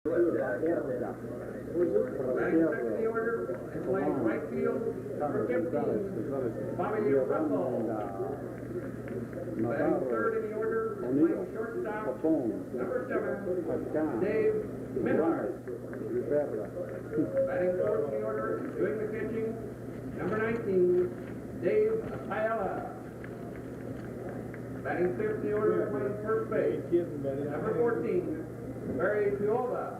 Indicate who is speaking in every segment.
Speaker 1: Batting second in the order and playing right field, number 15, Bobby Russell. Batting third in the order and playing shortstop, number 7, Dave Minhart. Batting fourth in the order and doing the pitching, number 19, Dave Ayala. Batting fifth in the order and playing first base, number 14, Barry Piola.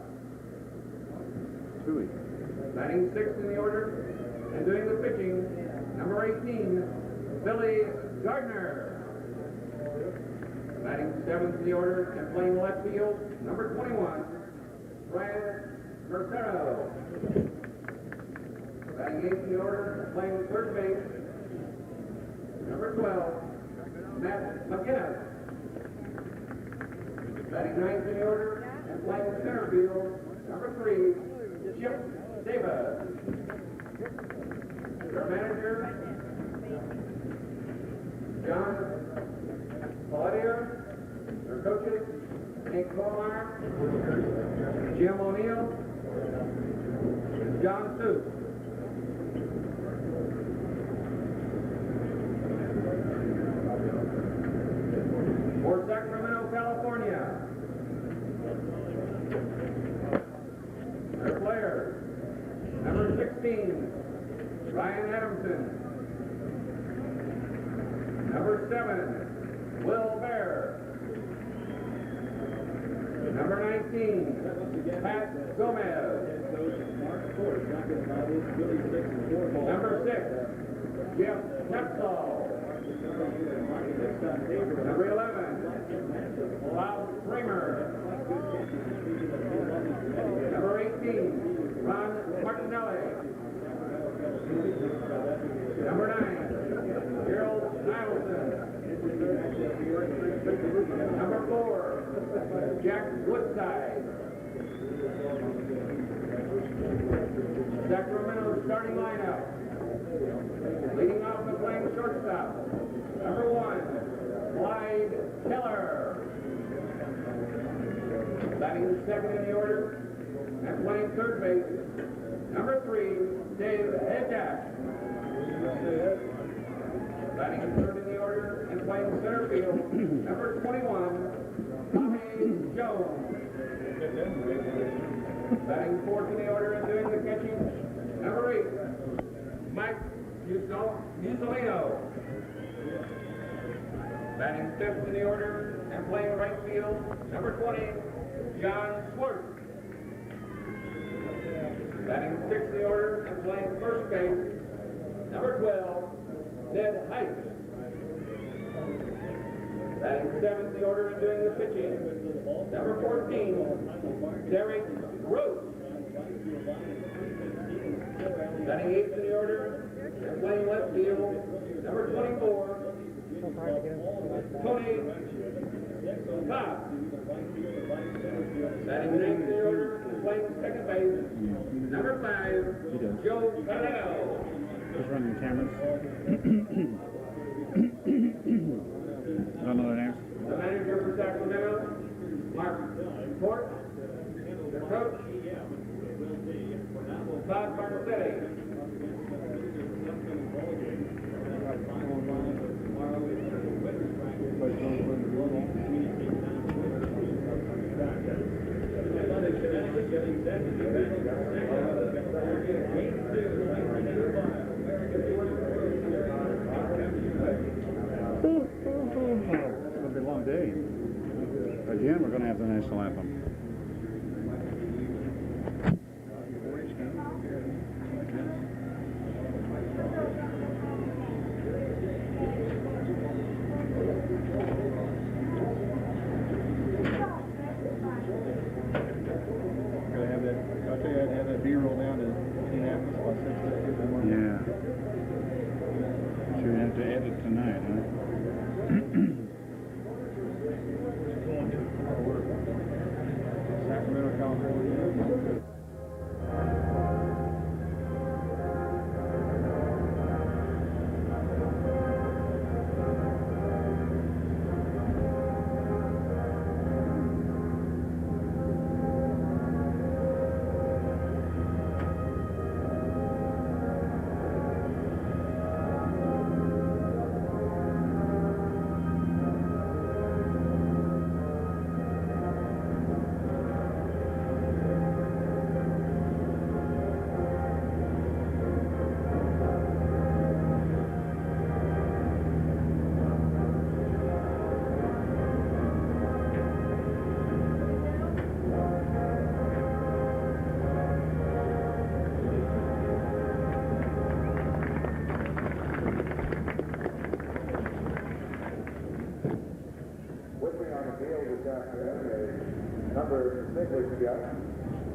Speaker 1: Batting sixth in the order and doing the pitching, number 18, Billy Gardner. Batting seventh in the order and playing left field, number 21, Brian Mercero. Batting eighth in the order and playing third base, number 12, Matt McGinnis. Batting ninth in the order and playing center field, number 3, Chip Davis. Our manager, John Palladio. Our coaches, Hank Colmeyer, Jim O'Neill, and John Seuss. For Sacramento, California, our players, number 16, Ryan Adamson. Number 7, Will Bear. Number 19, Pat Gomez. Number 6, Jeff Tepsall. Number 11, Klaus Kramer. Number 18, Ron Martinelli. Number 9, Gerald Nielsen. Number 4, Jack Woodside. Sacramento starting lineup. Leading off the playing shortstop, number 1, Clyde Keller. Batting second in the order and playing third base, number 3, Dave Hedjack. Batting third in the order and playing center field, number 21, Tommy Jones. Batting fourth in the order and doing the catching, number 8, Mike Musolino. Batting fifth in the order and playing right field, number 20, John Swartz. Batting sixth in the order and playing first base, number 12, Ned Height. Batting seventh in the order and doing the pitching, number 14, Derek Rose. Batting eighth in the order and playing left field, number 24, Tony Cobb. Batting ninth in the order and playing second base, number 5, Joe Carrero.
Speaker 2: Just running the cameras. I don't know their names.
Speaker 1: The manager for Sacramento, Mark Port. The coach, Bob Marcetti.
Speaker 2: It's going to be a long day. Again, we're going to have the national anthem. Yeah. So you have to edit tonight, huh?
Speaker 3: Sacramento, California.
Speaker 4: distinguished guests.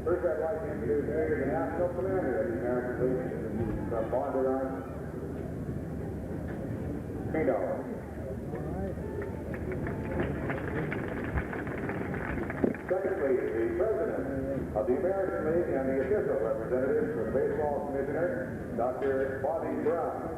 Speaker 4: First, I'd like to introduce you to the National Commander of the American Legion from Bondurant, Pino. Secondly, the President of the American League and the official representative for the Baseball Commissioner, Dr. Bobby Brown.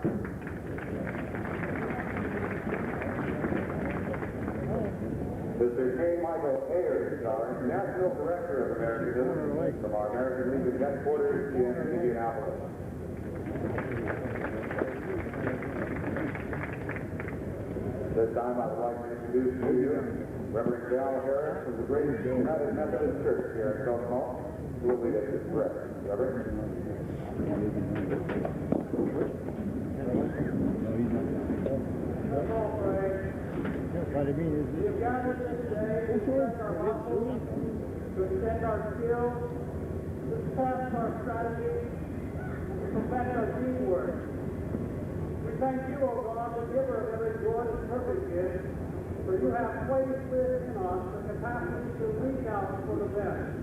Speaker 4: Mr. K. Michael Ayers, our National Director of Americanism from our American Legion headquarters in Indianapolis. This time I would like to introduce to you Reverend Dal Harris from the Great United Methodist Church here in Sacramento, who will lead us in prayer. Reverend?
Speaker 3: We've gathered this day to express our muscles, to extend our skills, to test our strategy, to perfect our teamwork. We thank you, O God, the giver of every good and perfect gift, for you have placed within us the capacity to reach out for the best.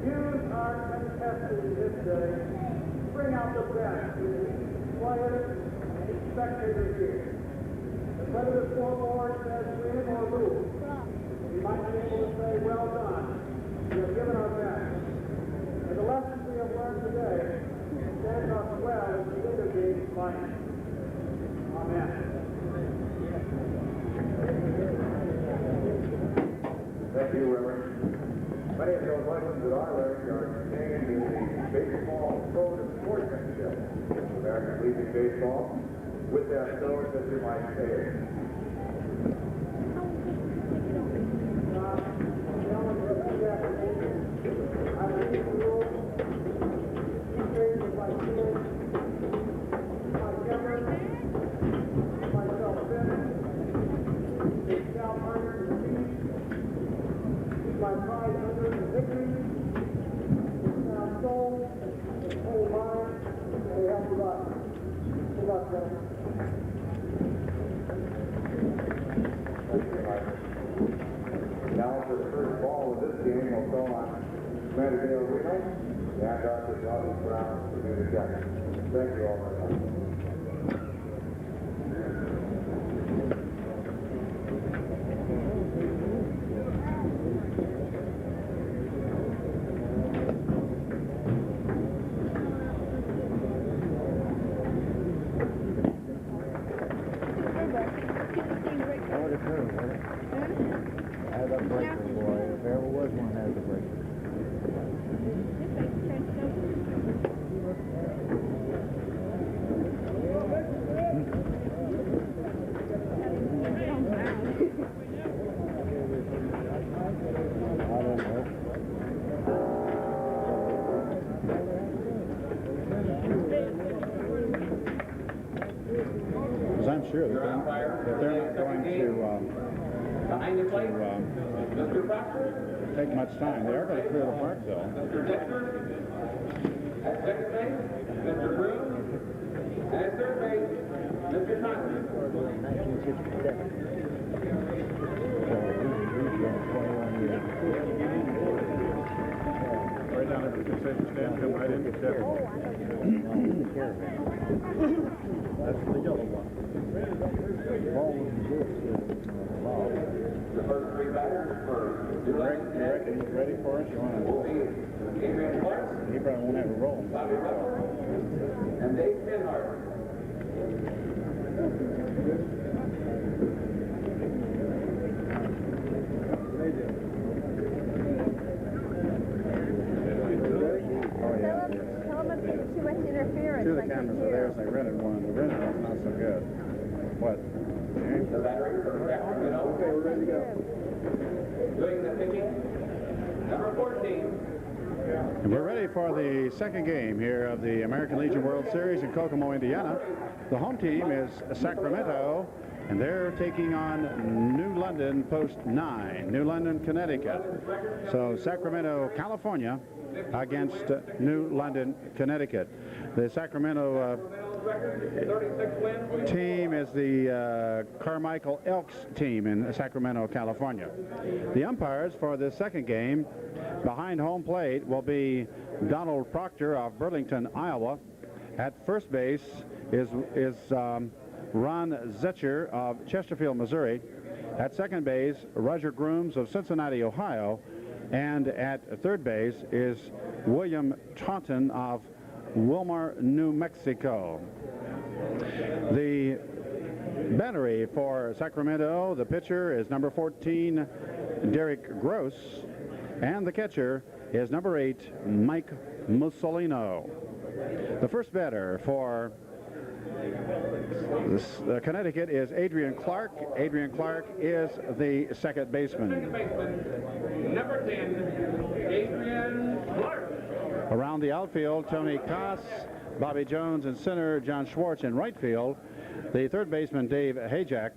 Speaker 3: Use our contestants this day to bring out the best in each player and each spectator here. Whether the scoreboard says win or lose, we might be able to say, well done, we have given our best. And the lessons we have learned today stand us well as the leader game fight. Amen.
Speaker 4: Thank you, Reverend. Many of those lessons that I learned are contained in the Baseball Code of Sportsmanship of American Legion Baseball. With that code, Mr. Mike Ayers. Now for the first ball of this game, we'll call on Commander Dale Reno and Dr. Bobby Brown to do the catch. Thank you all very much.
Speaker 2: I'm sure that they're not going to take much time. They are going to clear the park, though.
Speaker 1: Mr. Dexter at second base, Mr. Broom, and at third base, Mr. Thompson.
Speaker 3: 1967.
Speaker 2: Right down at the concession stand, come right in. That's the yellow one.
Speaker 1: The first three batters for
Speaker 2: Ready for us? You want
Speaker 1: will be Adrian Clark,
Speaker 2: He probably won't have a roll.
Speaker 1: Bobby Russell, and Dave Pinhart.
Speaker 5: Too much interference.
Speaker 2: Two of the cameras are there, so they rented one. The rented one's not so good. What?
Speaker 1: The battering for Sacramento.
Speaker 4: Okay, we're ready to go.
Speaker 1: Doing the pitching, number 14.
Speaker 2: And we're ready for the second game here of the American Legion World Series in Kokomo, Indiana. The home team is Sacramento, and they're taking on New London Post 9, New London, Connecticut. So Sacramento, California against New London, Connecticut. The Sacramento
Speaker 1: record, 36 wins.
Speaker 2: Team is the Carmichael Elks team in Sacramento, California. The umpires for the second game behind home plate will be Donald Proctor of Burlington, Iowa. At first base is Ron Zetcher of Chesterfield, Missouri. At second base, Roger Grooms of Cincinnati, Ohio. And at third base is William Taunton of Wilmar, New Mexico. The battery for Sacramento, the pitcher is number 14, Derek Gross, and the catcher is number 8, Mike Mussolino. The first batter for Connecticut is Adrian Clark. Adrian Clark is the second baseman.
Speaker 1: Second baseman, number 10, Adrian Clark.
Speaker 2: Around the outfield, Tony Koss, Bobby Jones in center, John Schwartz in right field. The third baseman, Dave Hajak.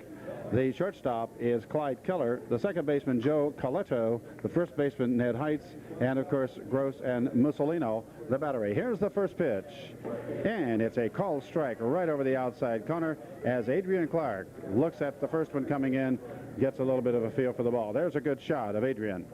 Speaker 2: The shortstop is Clyde Keller. The second baseman, Joe Coletto. The first baseman, Ned Heitz. And, of course, Gross and Mussolino, the battery. Here's the first pitch. And it's a called strike right over the outside corner as Adrian Clark looks at the first one coming in, gets a little bit of a feel for the ball. There's a good shot of Adrian.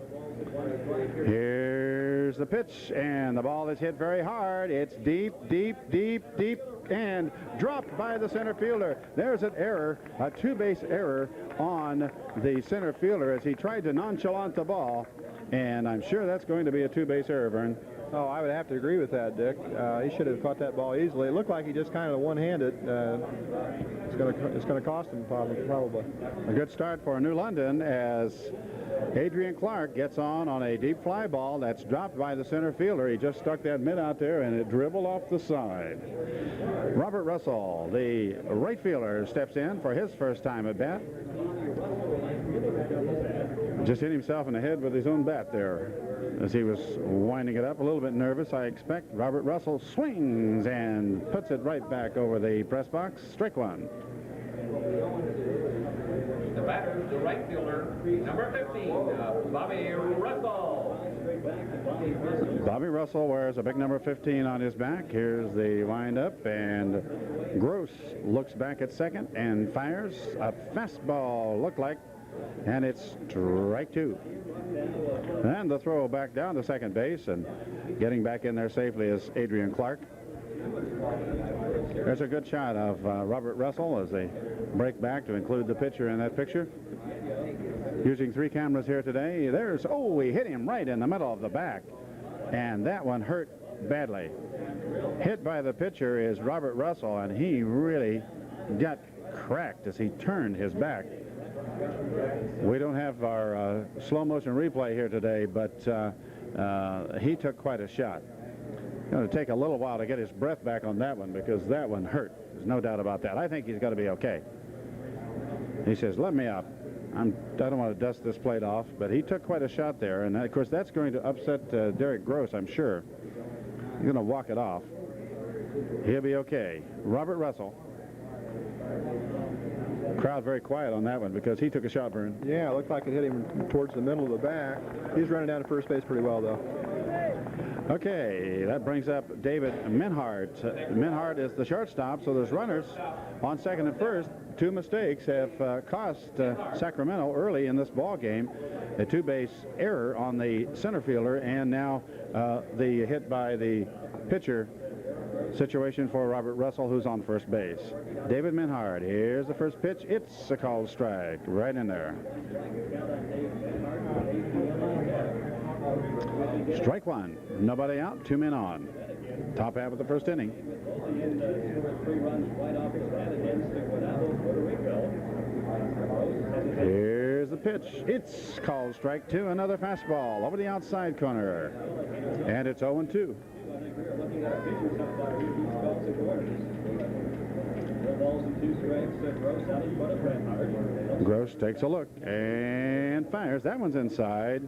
Speaker 2: Here's the pitch, and the ball is hit very hard. It's deep, deep, deep, deep, and dropped by the center fielder. There's an error, a two-base error on the center fielder as he tried to nonchalant the ball, and I'm sure that's going to be a two-base error, Vern.
Speaker 6: Oh, I would have to agree with that, Dick. He should have caught that ball easily. It looked like he just kind of one-handed. It's going to cost him probably.
Speaker 2: A good start for New London as Adrian Clark gets on a deep fly ball that's dropped by the center fielder. He just stuck that mitt out there and it dribbled off the side. Robert Russell, the right fielder, steps in for his first time at bat. Just hit himself in the head with his own bat there as he was winding it up. A little bit nervous, I expect. Robert Russell swings and puts it right back over the press box. Strike one.
Speaker 1: The batter, the right fielder, number 15, Bobby Russell.
Speaker 2: Bobby Russell wears a big number 15 on his back. Here's the windup, and Gross looks back at second and fires a fastball, looked like, and it's strike two. And the throw back down to second base, and getting back in there safely is Adrian Clark. There's a good shot of Robert Russell as they break back to include the pitcher in that picture. Using three cameras here today. He hit him right in the middle of the back, and that one hurt badly. Hit by the pitcher is Robert Russell, and he really got cracked as he turned his back. We don't have our slow motion replay here today, but he took quite a shot. It's going to take a little while to get his breath back on that one because that one hurt. There's no doubt about that. I think he's going to be okay. He says, let me up. I don't want to dust this plate off, but he took quite a shot there, and of course that's going to upset Derek Gross, I'm sure. He's going to walk it off. He'll be okay. Robert Russell. Crowd very quiet on that one because he took a shot, Vern.
Speaker 6: Yeah, it looked like it hit him towards the middle of the back. He's running down to first base pretty well, though.
Speaker 2: Okay, that brings up David Minhart. Minhart is the shortstop, so there's runners on second and first. Two mistakes have cost Sacramento early in this ball game. A two-base error on the center fielder, and now the hit by the pitcher situation for Robert Russell, who's on first base. David Minhart, here's the first pitch. It's a called strike right in there. Strike one. Nobody out, two men on. Top half of the first inning. Here's the pitch. It's called strike two. Another fastball over the outside corner. And it's 0-2. Gross takes a look and fires. That one's inside.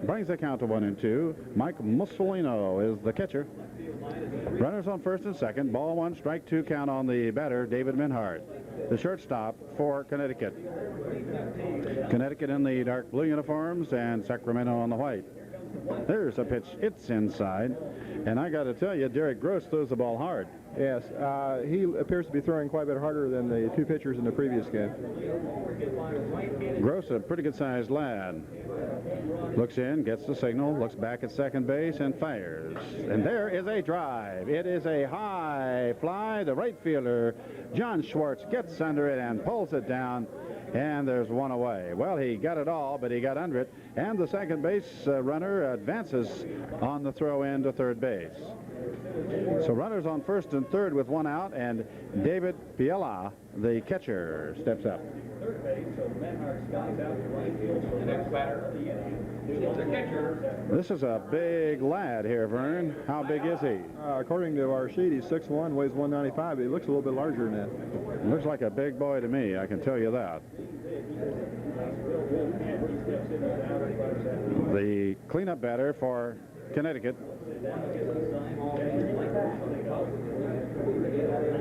Speaker 2: Brings the count to 1-2. Mike Mussolino is the catcher. Runners on first and second. Ball one, strike two count on the batter, David Minhart. The shortstop for Connecticut. Connecticut in the dark blue uniforms and Sacramento on the white. There's a pitch. It's inside. And I got to tell you, Derek Gross throws the ball hard.
Speaker 6: Yes, he appears to be throwing quite a bit harder than the two pitchers in the previous game.
Speaker 2: Gross, a pretty good-sized lad. Looks in, gets the signal, looks back at second base, and fires. And there is a drive. It is a high fly. The right fielder, John Schwartz, gets under it and pulls it down. And there's one away. Well, he got it all, but he got under it. And the second base runner advances on the throw in to third base. So runners on first and third with one out, and David Piella, the catcher, steps up.
Speaker 1: Third base, so Manhart skies out to right field. The next batter, the catcher.
Speaker 2: This is a big lad here, Vern. How big is he?
Speaker 6: According to our sheet, he's 6'1", weighs 195. He looks a little bit larger than that.
Speaker 2: Looks like a big boy to me, I can tell you that. The cleanup batter for Connecticut.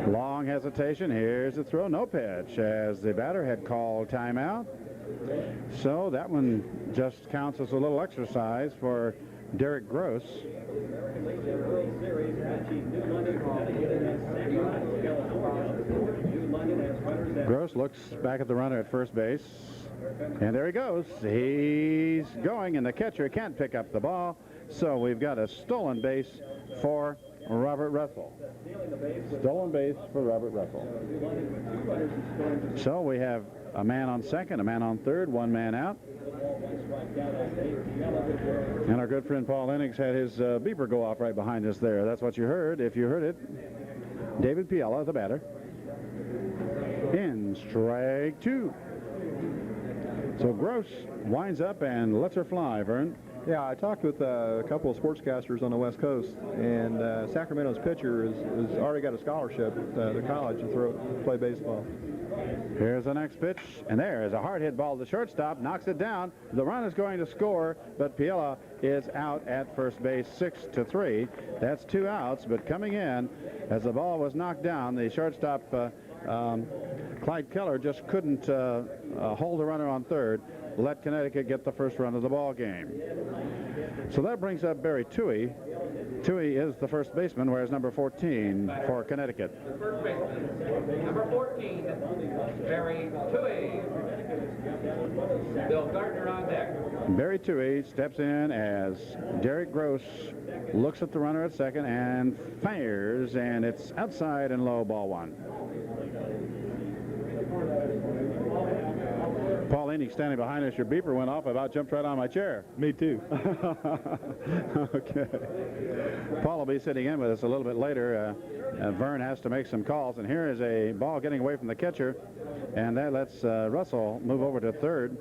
Speaker 2: Long hesitation. Here's the throw. No pitch, as the batter had called timeout. So that one just counts as a little exercise for Derek Gross. Gross looks back at the runner at first base. And there he goes. He's going, and the catcher can't pick up the ball. So we've got a stolen base for Robert Russell. Stolen base for Robert Russell. So we have a man on second, a man on third, one man out. And our good friend Paul Enix had his beeper go off right behind us there. That's what you heard. If you heard it, David Piella, the batter. In strike two. So Gross winds up and lets her fly, Vern.
Speaker 6: Yeah, I talked with a couple of sportscasters on the West Coast, and Sacramento's pitcher has already got a scholarship at the college to play baseball.
Speaker 2: Here's the next pitch, and there is a hard hit ball to shortstop, knocks it down. The run is going to score, but Piella is out at first base, 6-3. That's 2 outs, but coming in as the ball was knocked down, the shortstop Clyde Keller just couldn't hold the runner on third. Let Connecticut get the first run of the ball game. So that brings up Barry Toohey. Toohey is the first baseman, whereas number 14 for Connecticut.
Speaker 1: The first baseman, number 14, Barry Toohey. Bill Gardner on deck.
Speaker 2: Barry Toohey steps in as Derek Gross looks at the runner at second and fires, and it's outside and low, ball one. Paul Enix standing behind us. Your beeper went off. I about jumped right on my chair.
Speaker 6: Me too.
Speaker 2: Okay. Paul will be sitting in with us a little bit later. Vern has to make some calls, and here is a ball getting away from the catcher, and that lets Russell move over to third.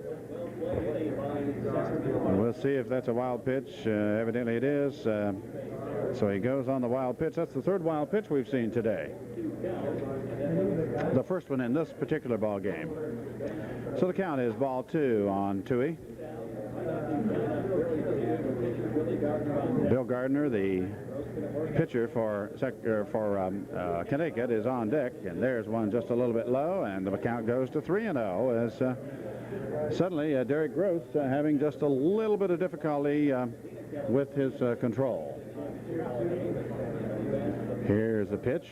Speaker 2: We'll see if that's a wild pitch. Evidently it is. So he goes on the wild pitch. That's the third wild pitch we've seen today. The first one in this particular ball game. So the count is ball 2 on Toohey. Bill Gardner, the pitcher for Connecticut, is on deck, and there's one just a little bit low, and the count goes to 3-0 as suddenly Derek Gross having just a little bit of difficulty with his control. Here's the pitch.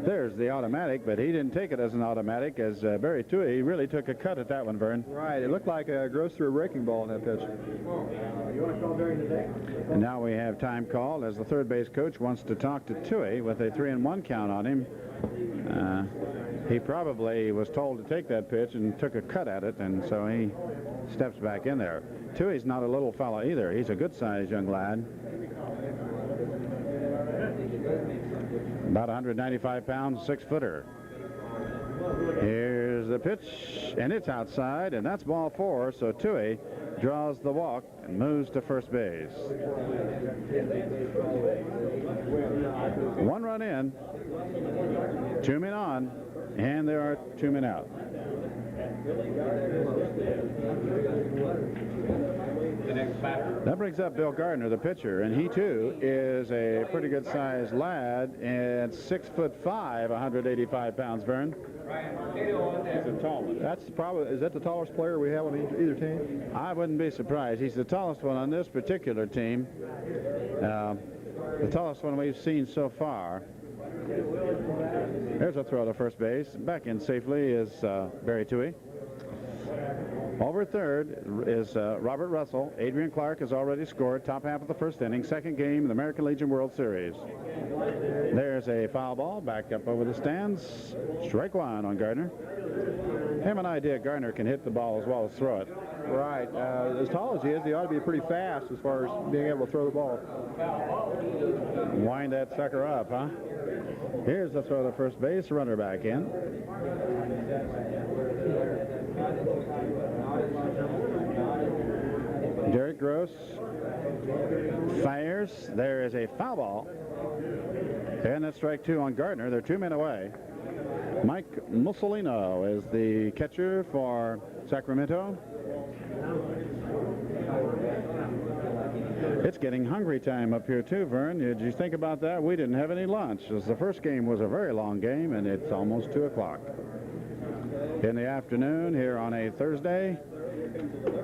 Speaker 2: There's the automatic, but he didn't take it as an automatic, as Barry Toohey really took a cut at that one, Vern.
Speaker 6: Right, it looked like Gross threw a breaking ball in that pitch.
Speaker 2: And now we have time called as the third base coach wants to talk to Toohey with a 3-1 count on him. He probably was told to take that pitch and took a cut at it, and so he steps back in there. Toohey's not a little fella either. He's a good-sized young lad. About 195 pounds, 6-footer. Here's the pitch, and it's outside, and that's ball 4, so Toohey draws the walk and moves to first base. 1 run in, 2 men on, and there are 2 men out.
Speaker 1: The next batter.
Speaker 2: That brings up Bill Gardner, the pitcher, and he too is a pretty good sized lad and 6'5", 185 pounds, Vern.
Speaker 1: He's the tallest.
Speaker 6: That's probably, is that the tallest player we have on either team?
Speaker 2: I wouldn't be surprised. He's the tallest one on this particular team. The tallest one we've seen so far. There's a throw to first base. Back in safely is Barry Toohey. Over third is Robert Russell. Adrian Clark has already scored top half of the first inning. Second game in the American Legion World Series. There's a foul ball back up over the stands. Strike one on Gardner. Have an idea Gardner can hit the ball as well as throw it.
Speaker 6: Right. As tall as he is, he ought to be pretty fast as far as being able to throw the ball.
Speaker 2: Wind that sucker up, huh? Here's the throw to first base. Runner back in. Derek Gross fires. There is a foul ball. And that's strike two on Gardner. They're 2 men away. Mike Mussolino is the catcher for Sacramento. It's getting hungry time up here too, Vern. Did you think about that? We didn't have any lunch. The first game was a very long game, and it's almost 2 o'clock in the afternoon here on a Thursday.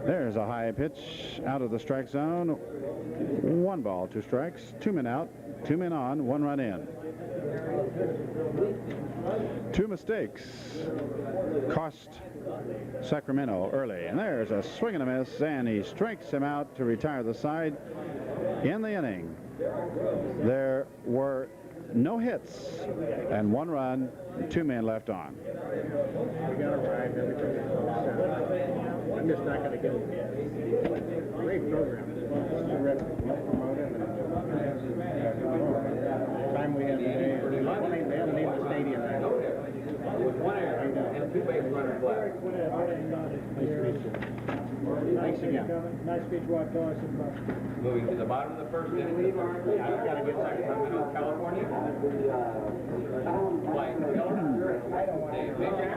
Speaker 2: There's a high pitch out of the strike zone. 1 ball, 2 strikes, 2 men out, 2 men on, 1 run in. 2 mistakes cost Sacramento early, and there's a swing and a miss, and he strikes him out to retire the side. In the inning, there were no hits and 1 run, 2 men left on.
Speaker 3: We got to ride everything. I'm just not going to get it. Great program. Time we have today. They haven't named the stadium.
Speaker 1: With 1 error and 2 base runners left.
Speaker 3: Thanks again. Nice speech, what
Speaker 1: Moving to the bottom of the first inning. I've got to get Sacramento, California. Playing Dave Bishop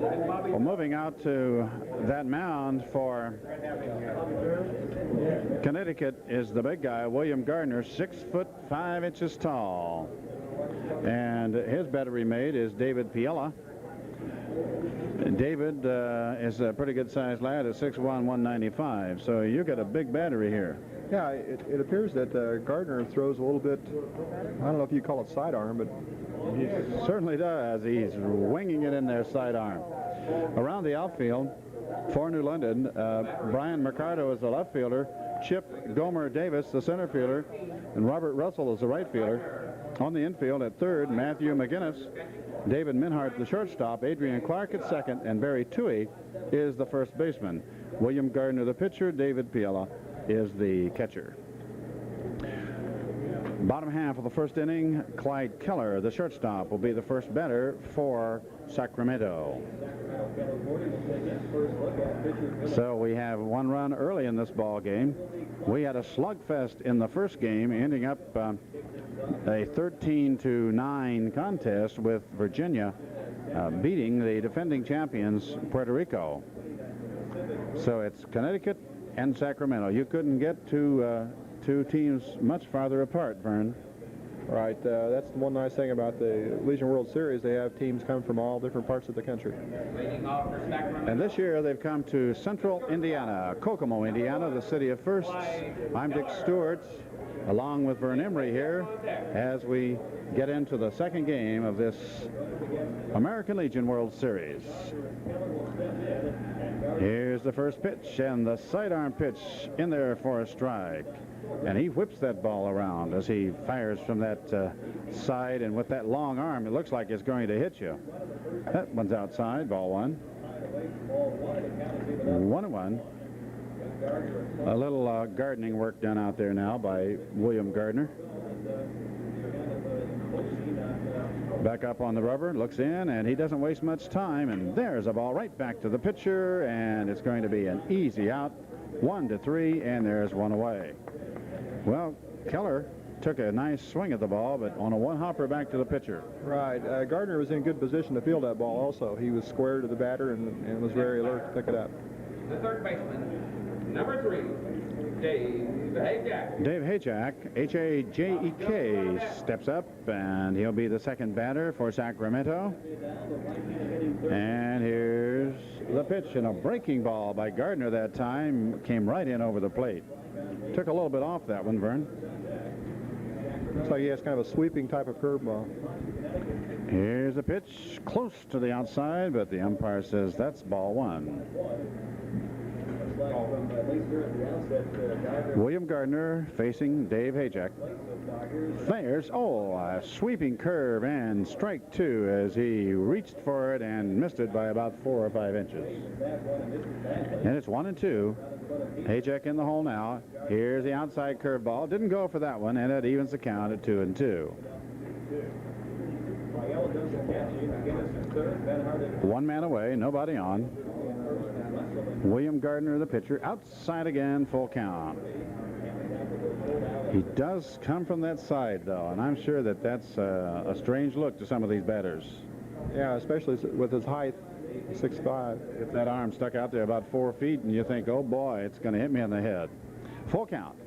Speaker 1: and Bobby.
Speaker 2: Well, moving out to that mound for Connecticut is the big guy, William Gardner, 6'5" tall. And his battery mate is David Piella. David is a pretty good sized lad at 6'1", 195. So you got a big battery here.
Speaker 6: Yeah, it appears that Gardner throws a little bit, I don't know if you call it sidearm, but
Speaker 2: He certainly does. He's winging it in there sidearm. Around the outfield for New London, Brian Mercado is the left fielder, Chip Gomer Davis the center fielder, and Robert Russell is the right fielder. On the infield at third, Matthew McGinnis, David Minhart the shortstop, Adrian Clark at second, and Barry Toohey is the first baseman. William Gardner the pitcher, David Piella is the catcher. Bottom half of the first inning, Clyde Keller, the shortstop, will be the first batter for Sacramento. So we have 1 run early in this ball game. We had a slugfest in the first game, ending up a 13-9 contest with Virginia beating the defending champions, Puerto Rico. So it's Connecticut and Sacramento. You couldn't get to two teams much farther apart, Vern.
Speaker 6: Right. That's the one nice thing about the Legion World Series. They have teams come from all different parts of the country.
Speaker 2: And this year they've come to Central Indiana, Kokomo, Indiana, the city of firsts. I'm Dick Stewart, along with Vern Emery here, as we get into the second game of this American Legion World Series. Here's the first pitch, and the sidearm pitch in there for a strike. And he whips that ball around as he fires from that side, and with that long arm, it looks like it's going to hit you. That one's outside, ball 1. 1-1. A little gardening work done out there now by William Gardner. Back up on the rubber, looks in, and he doesn't waste much time, and there's a ball right back to the pitcher, and it's going to be an easy out. 1-3, and there's one away. Well, Keller took a nice swing at the ball, but on a one-hopper back to the pitcher.
Speaker 6: Right. Gardner was in good position to field that ball also. He was square to the batter and was very alert to pick it up.
Speaker 1: The third baseman, Number 3, Dave Hayjack.
Speaker 2: Dave Hayjack, H-A-J-E-K, steps up, and he'll be the second batter for Sacramento. And here's the pitch, and a breaking ball by Gardner that time came right in over the plate. Took a little bit off that one, Vern.
Speaker 6: Looks like he has kind of a sweeping type of curveball.
Speaker 2: Here's a pitch close to the outside, but the umpire says that's ball 1. William Gardner facing Dave Hayjack. Fires, a sweeping curve and strike 2 as he reached for it and missed it by about 4 or 5 inches. And it's 1-2. Hayjack in the hole now. Here's the outside curveball. Didn't go for that one, and it evens the count at 2-2. One man away, nobody on. William Gardner, the pitcher, outside again, full count. He does come from that side, though, and I'm sure that that's a strange look to some of these batters.
Speaker 6: Yeah, especially with his height, 6'5".
Speaker 2: If that arm stuck out there about 4 feet, and you think, oh boy, it's going to hit me in the head. Full count.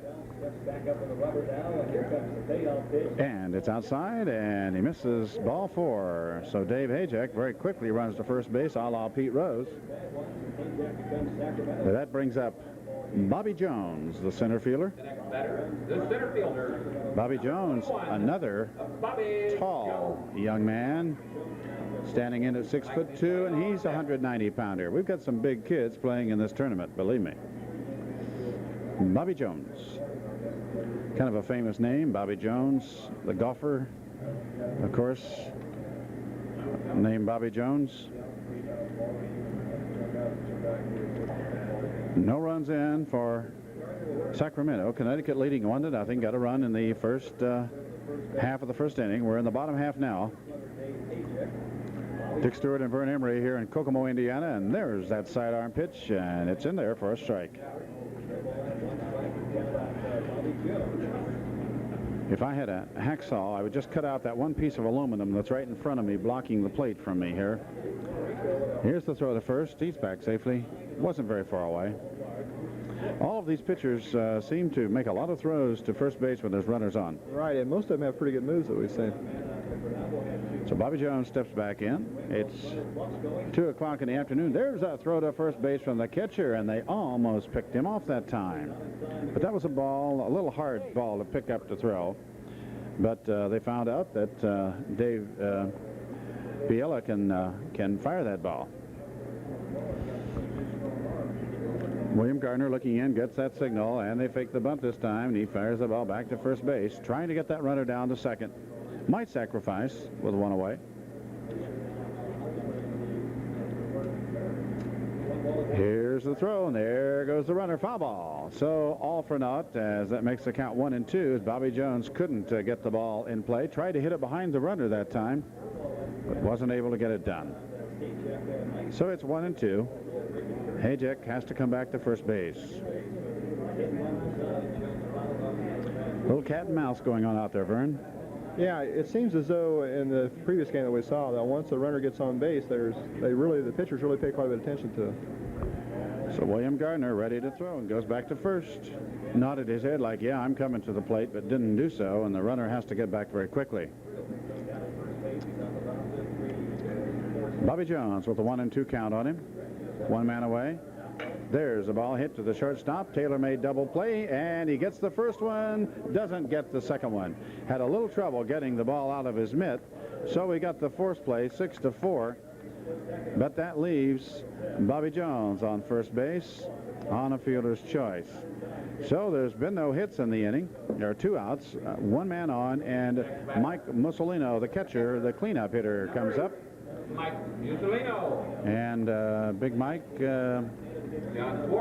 Speaker 2: And it's outside, and he misses ball 4. So Dave Hayjack very quickly runs to first base, a la Pete Rose. That brings up Bobby Jones, the center fielder.
Speaker 1: The next batter, the center fielder.
Speaker 2: Bobby Jones, another tall young man, standing in at 6'2", and he's a 190-pounder. We've got some big kids playing in this tournament, believe me. Bobby Jones, kind of a famous name, Bobby Jones, the golfer, of course, named Bobby Jones. No runs in for Sacramento. Connecticut leading 1-0. Got a run in the first half of the first inning. We're in the bottom half now. Dick Stewart and Vern Emery here in Kokomo, Indiana, and there's that sidearm pitch, and it's in there for a strike. If I had a hacksaw, I would just cut out that one piece of aluminum that's right in front of me, blocking the plate from me here. Here's the throw to first. He's back safely. Wasn't very far away. All of these pitchers seem to make a lot of throws to first base when there's runners on.
Speaker 6: Right, and most of them have pretty good moves that we've seen.
Speaker 2: So Bobby Jones steps back in. It's 2 o'clock in the afternoon. There's a throw to first base from the catcher, and they almost picked him off that time. But that was a little hard ball to pick up to throw. But they found out that Dave Biela can fire that ball. William Gardner looking in, gets that signal, and they fake the bunt this time, and he fires the ball back to first base, trying to get that runner down to second. Might sacrifice with 1 away. Here's the throw, and there goes the runner. Foul ball. So all for naught, as that makes the count 1-2, as Bobby Jones couldn't get the ball in play. Tried to hit it behind the runner that time, but wasn't able to get it done. So it's 1-2. Hayjack has to come back to first base. Little cat and mouse going on out there, Vern.
Speaker 6: Yeah, it seems as though in the previous game that we saw that once the runner gets on base, the pitchers really pay quite a bit of attention to it.
Speaker 2: So William Gardner ready to throw and goes back to first. Nodded his head like, yeah, I'm coming to the plate, but didn't do so, and the runner has to get back very quickly. Bobby Jones with a 1-2 count on him. 1 man away. There's a ball hit to the shortstop. Taylor-made double play, and he gets the first one, doesn't get the second one. Had a little trouble getting the ball out of his mitt, so he got the fourth play, 6-4. But that leaves Bobby Jones on first base on a fielder's choice. So there's been no hits in the inning. There are 2 outs, 1 man on, and Mike Mussolino, the catcher, the cleanup hitter, comes up.
Speaker 1: Mike Mussolino.
Speaker 2: And Big Mike,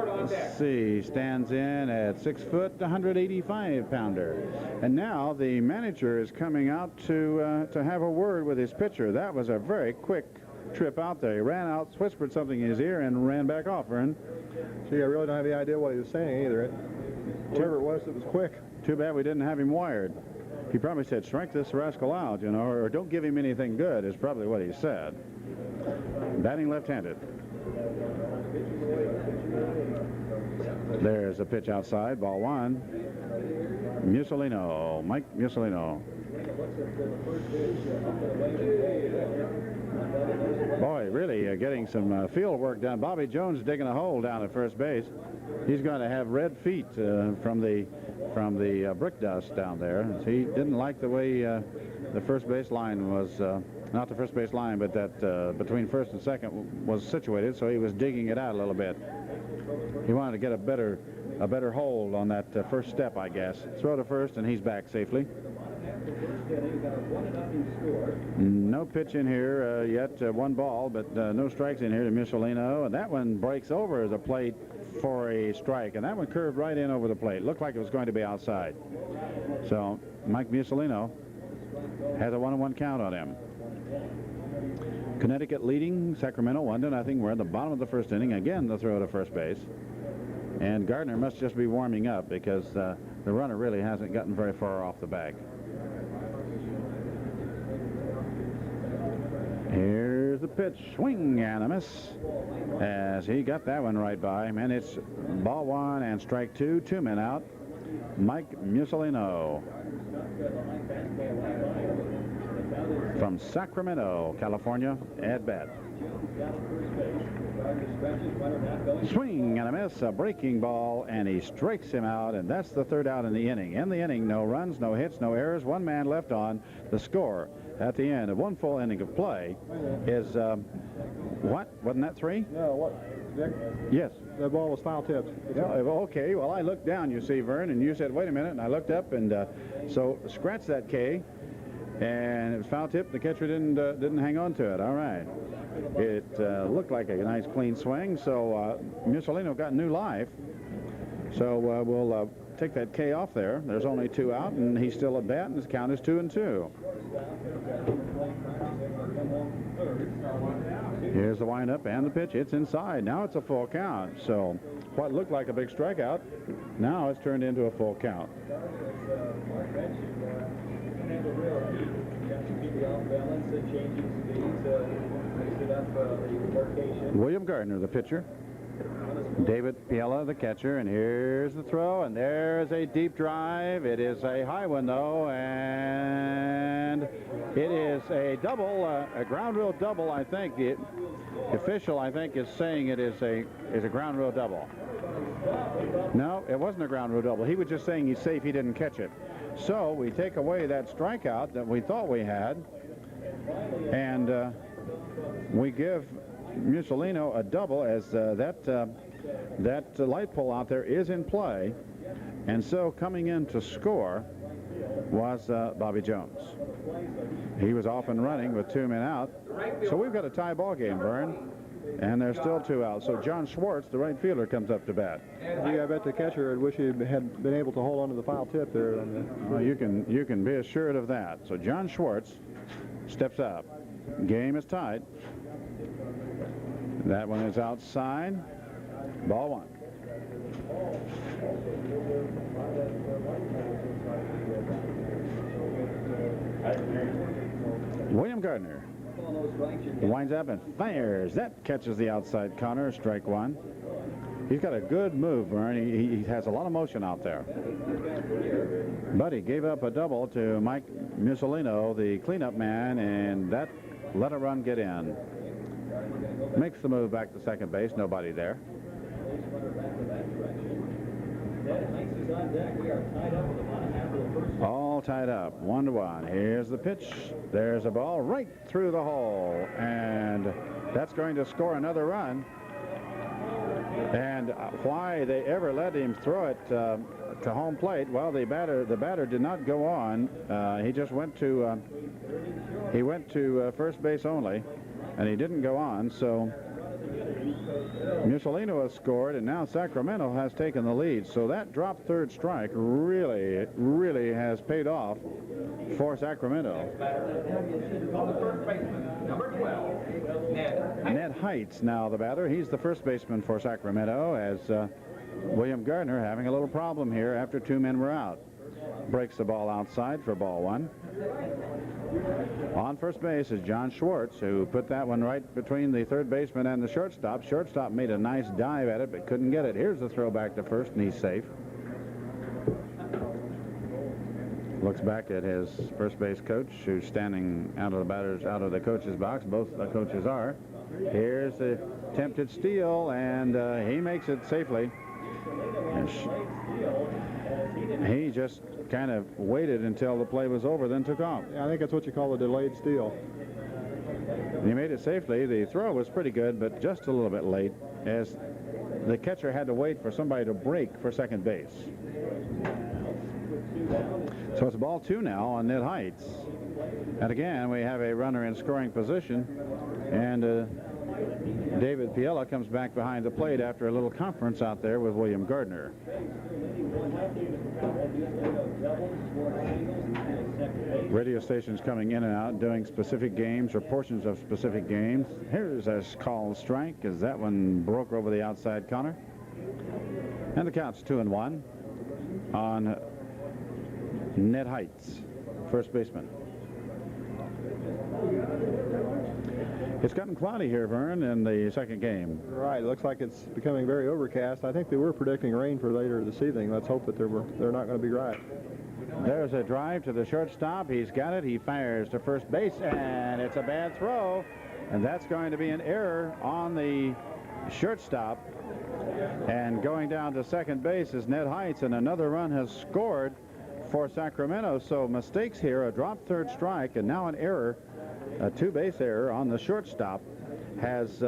Speaker 2: let's see, stands in at 6 foot, 185-pounder. And now the manager is coming out to have a word with his pitcher. That was a very quick trip out there. He ran out, whispered something in his ear, and ran back off, Vern.
Speaker 6: Gee, I really don't have any idea what he was saying either. Whatever it was quick.
Speaker 2: Too bad we didn't have him wired. He probably said, strike this rascal out, you know, or don't give him anything good, is probably what he said. Batting left-handed. There's a pitch outside, ball one. Mussolino, Mike Mussolino. Boy, really getting some field work done. Bobby Jones digging a hole down at first base. He's going to have red feet from the brick dust down there. He didn't like the way the first base line was, not the first base line, but that between first and second was situated, so he was digging it out a little bit. He wanted to get a better hold on that first step, I guess. Throw to first, and he's back safely. No pitch in here yet, one ball, but no strikes in here to Mussolino, and that one breaks over the plate for a strike, and that one curved right in over the plate. Looked like it was going to be outside. So Mike Mussolino has a 1-1 count on him. Connecticut leading Sacramento 1-0. We're at the bottom of the first inning. Again, the throw to first base. And Gardner must just be warming up because the runner really hasn't gotten very far off the bag. Here's the pitch. Swing and a miss as he got that one right by him. And it's ball one and strike two. 2 men out. Mike Mussolino from Sacramento, California, at bat. Swing and a miss, a breaking ball, and he strikes him out, and that's the third out in the inning. In the inning, no runs, no hits, no errors, 1 man left on. The score at the end of 1 full inning of play is, what? Wasn't that 3?
Speaker 6: No, what, Dick?
Speaker 2: Yes.
Speaker 6: The ball was foul tipped.
Speaker 2: Yeah, okay, well, I looked down, you see, Vern, and you said, wait a minute, and I looked up, and so scratch that K, and it was foul tip. The catcher didn't hang on to it. All right. It looked like a nice clean swing, so Mussolino got new life. So we'll take that K off there. There's only 2 out, and he's still at bat, and his count is 2-2. Here's the windup and the pitch. It's inside. Now it's a full count. So what looked like a big strikeout, now it's turned into a full count. William Gardner, the pitcher. David Piella, the catcher, and here's the throw, and there's a deep drive. It is a high one, though, and it is a double, a ground rule double, I think. The official, I think, is saying it is a ground rule double. No, it wasn't a ground rule double. He was just saying he's safe, he didn't catch it. So we take away that strikeout that we thought we had, and we give Mussolino a double as that light pole out there is in play. And so coming in to score was Bobby Jones. He was off and running with 2 men out. So we've got a tie ball game, Vern. And there's still 2 out. So John Schwartz, the right fielder, comes up to bat.
Speaker 6: I bet the catcher would wish he had been able to hold on to the foul tip there.
Speaker 2: Well, you can be assured of that. So John Schwartz steps up. Game is tied. That one is outside. Ball 1. William Gardner winds up and fires. That catches the outside corner. Strike 1. He's got a good move, Vern. He has a lot of motion out there. But he gave up a double to Mike Mussolino, the cleanup man, and that let a run get in. Makes the move back to second base. Nobody there. All tied up, 1-1. Here's the pitch. There's a ball right through the hole, and that's going to score another run. And why they ever let him throw it to home plate? Well, the batter did not go on. He just went to first base only, and he didn't go on. So Mussolino has scored, and now Sacramento has taken the lead. So that drop third strike really has paid off for Sacramento.
Speaker 1: Number 12,
Speaker 2: Ned Heights now the batter. He's the first baseman for Sacramento, as William Gardner having a little problem here after 2 men were out. breaks the ball outside for ball one. On first base is John Schwartz, who put that one right between the third baseman and the shortstop. Shortstop made a nice dive at it, but couldn't get it. Here's the throw back to first, and he's safe. Looks back at his first base coach, who's standing out of the coach's box. Both the coaches are. Here's the attempted steal, and he makes it safely. And he just kind of waited until the play was over, then took off.
Speaker 6: Yeah, I think that's what you call a delayed steal.
Speaker 2: He made it safely. The throw was pretty good, but just a little bit late, as the catcher had to wait for somebody to break for second base. So it's ball two now on Ned Heights. And again, we have a runner in scoring position, and David Piella comes back behind the plate after a little conference out there with William Gardner. Radio stations coming in and out doing specific games or portions of specific games. Here's a called strike as that one broke over the outside corner. And the count's 2-1 on Ned Heights, first baseman. It's gotten cloudy here, Vern, in the second game.
Speaker 6: Right. It looks like it's becoming very overcast. I think they were predicting rain for later this evening. Let's hope that they're not going to be right.
Speaker 2: There's a drive to the shortstop. He's got it. He fires to first base, and it's a bad throw. And that's going to be an error on the shortstop. And going down to second base is Ned Heights, and another run has scored for Sacramento. So mistakes here, a dropped third strike, and now an error. A two-base error on the shortstop has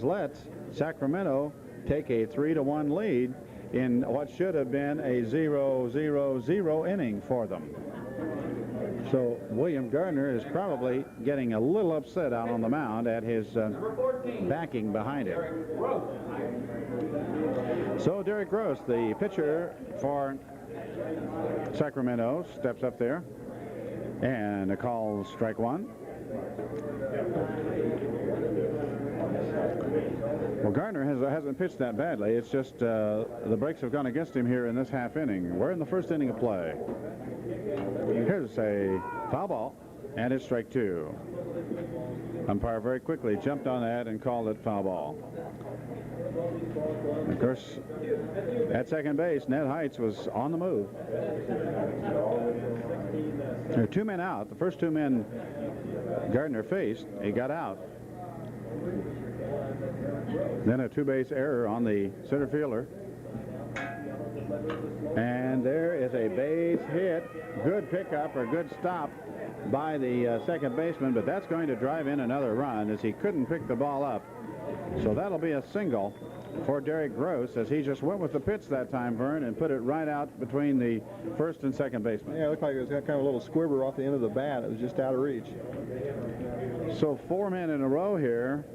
Speaker 2: let Sacramento take a 3-1 lead in what should have been a 0-0-0 inning for them. So William Gardner is probably getting a little upset out on the mound at his backing behind him. So Derek Gross, the pitcher for Sacramento, steps up there, and a call strike one. Well, Gardner hasn't pitched that badly. It's just the breaks have gone against him here in this half inning. We're in the first inning of play. Here's a foul ball, and it's strike two. Umpire very quickly jumped on that and called it foul ball. Of course, at second base, Ned Heights was on the move. There are two men out. The first two men Gardner faced, he got out. Then a two-base error on the center fielder. And there is a base hit. Good pickup or good stop by the second baseman, but that's going to drive in another run as he couldn't pick the ball up. So that'll be a single for Derek Gross as he just went with the pitch that time, Vern, and put it right out between the first and second baseman.
Speaker 6: Yeah, it looked like it was kind of a little squibber off the end of the bat. It was just out of reach.
Speaker 2: So four men in a row here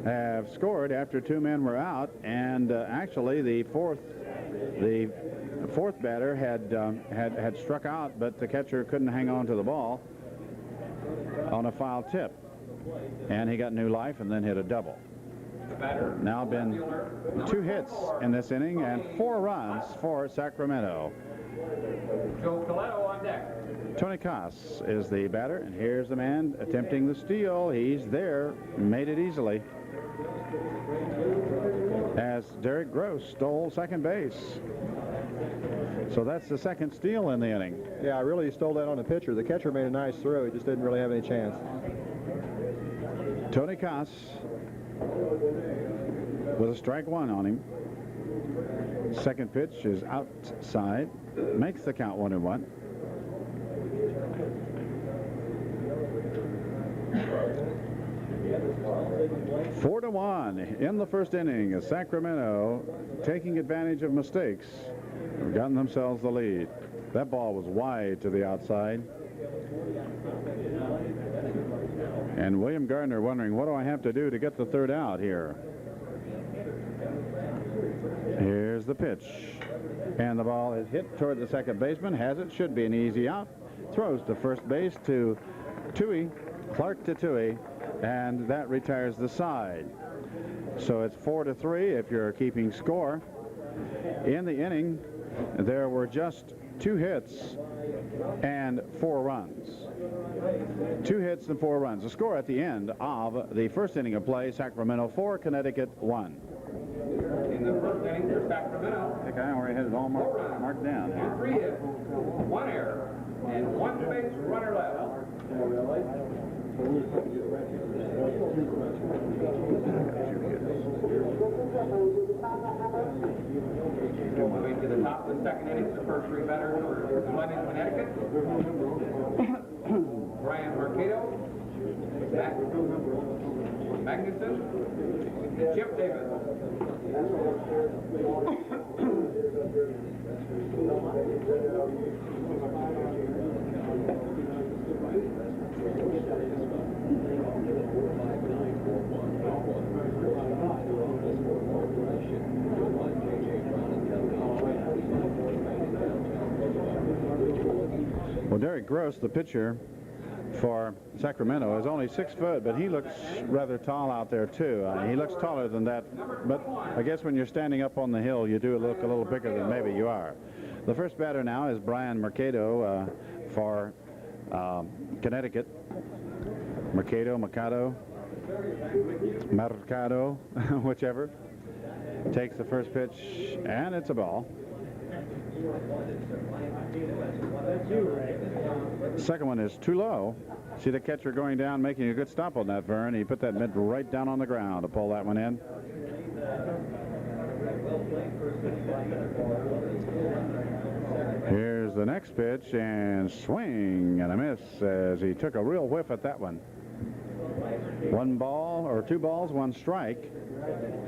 Speaker 2: have scored after two men were out, and actually the fourth batter had struck out, but the catcher couldn't hang on to the ball on a foul tip, and he got new life and then hit a double. Now been two hits in this inning and 4 runs for Sacramento.
Speaker 1: Joe Coletto on deck.
Speaker 2: Tony Koss is the batter, and here's the man attempting the steal. He's there, made it easily, as Derek Gross stole second base. So that's the second steal in the inning.
Speaker 6: Yeah, really stole that on the pitcher. The catcher made a nice throw. He just didn't really have any chance.
Speaker 2: Tony Koss with a strike one on him. Second pitch is outside. Makes the count 1-1. Four to 1 in the first inning as Sacramento, taking advantage of mistakes, have gotten themselves the lead. That ball was wide to the outside. And William Gardner wondering, what do I have to do to get the third out here? Here's the pitch. And the ball is hit toward the second baseman. Has it. Should be an easy out. Throws to first base to Toohey. Clark to Toohey. And that retires the side. So it's 4-3 if you're keeping score. In the inning, there were just 2 hits and 4 runs. 2 hits and 4 runs. The score at the end of the first inning of play, Sacramento 4, Connecticut 1.
Speaker 1: In the first inning for Sacramento,
Speaker 2: I think I already had it all marked down.
Speaker 1: and 3 hits, 1 error, and 1 base runner left. Moving to the top of the second inning, the first 3 batters for London, Connecticut. Brian Mercado, Magnuson, and Chip Davis.
Speaker 2: Well, Derek Gross, the pitcher for Sacramento, is only 6 foot, but he looks rather tall out there too. He looks taller than that, but I guess when you're standing up on the hill, you do look a little bigger than maybe you are. The first batter now is Brian Mercado for Connecticut. Mercado, whichever. Takes the first pitch, and it's a ball. Second one is too low. See the catcher going down, making a good stop on that, Vern. He put that mitt right down on the ground to pull that one in. Here's the next pitch, and swing and a miss as he took a real whiff at that one. 1 ball, or 2 balls, 1 strike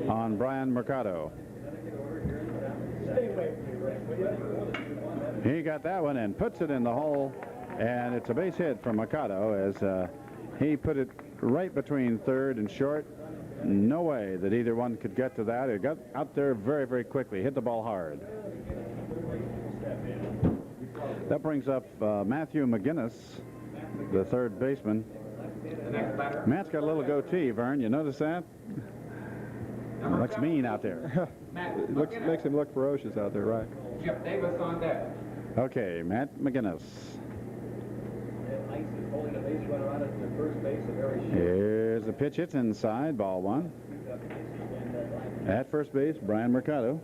Speaker 2: on Brian Mercado. He got that one and puts it in the hole, and it's a base hit from Mercado as he put it right between third and short. No way that either one could get to that. It got out there very, very quickly, hit the ball hard. That brings up Matthew McGinnis, the third baseman. Matt's got a little goatee, Vern. You notice that? Looks mean out there.
Speaker 6: Makes him look ferocious out there, right?
Speaker 1: Chip Davis on deck.
Speaker 2: Okay, Matt McGinnis. Here's the pitch. It's inside, ball 1. At first base, Brian Mercado.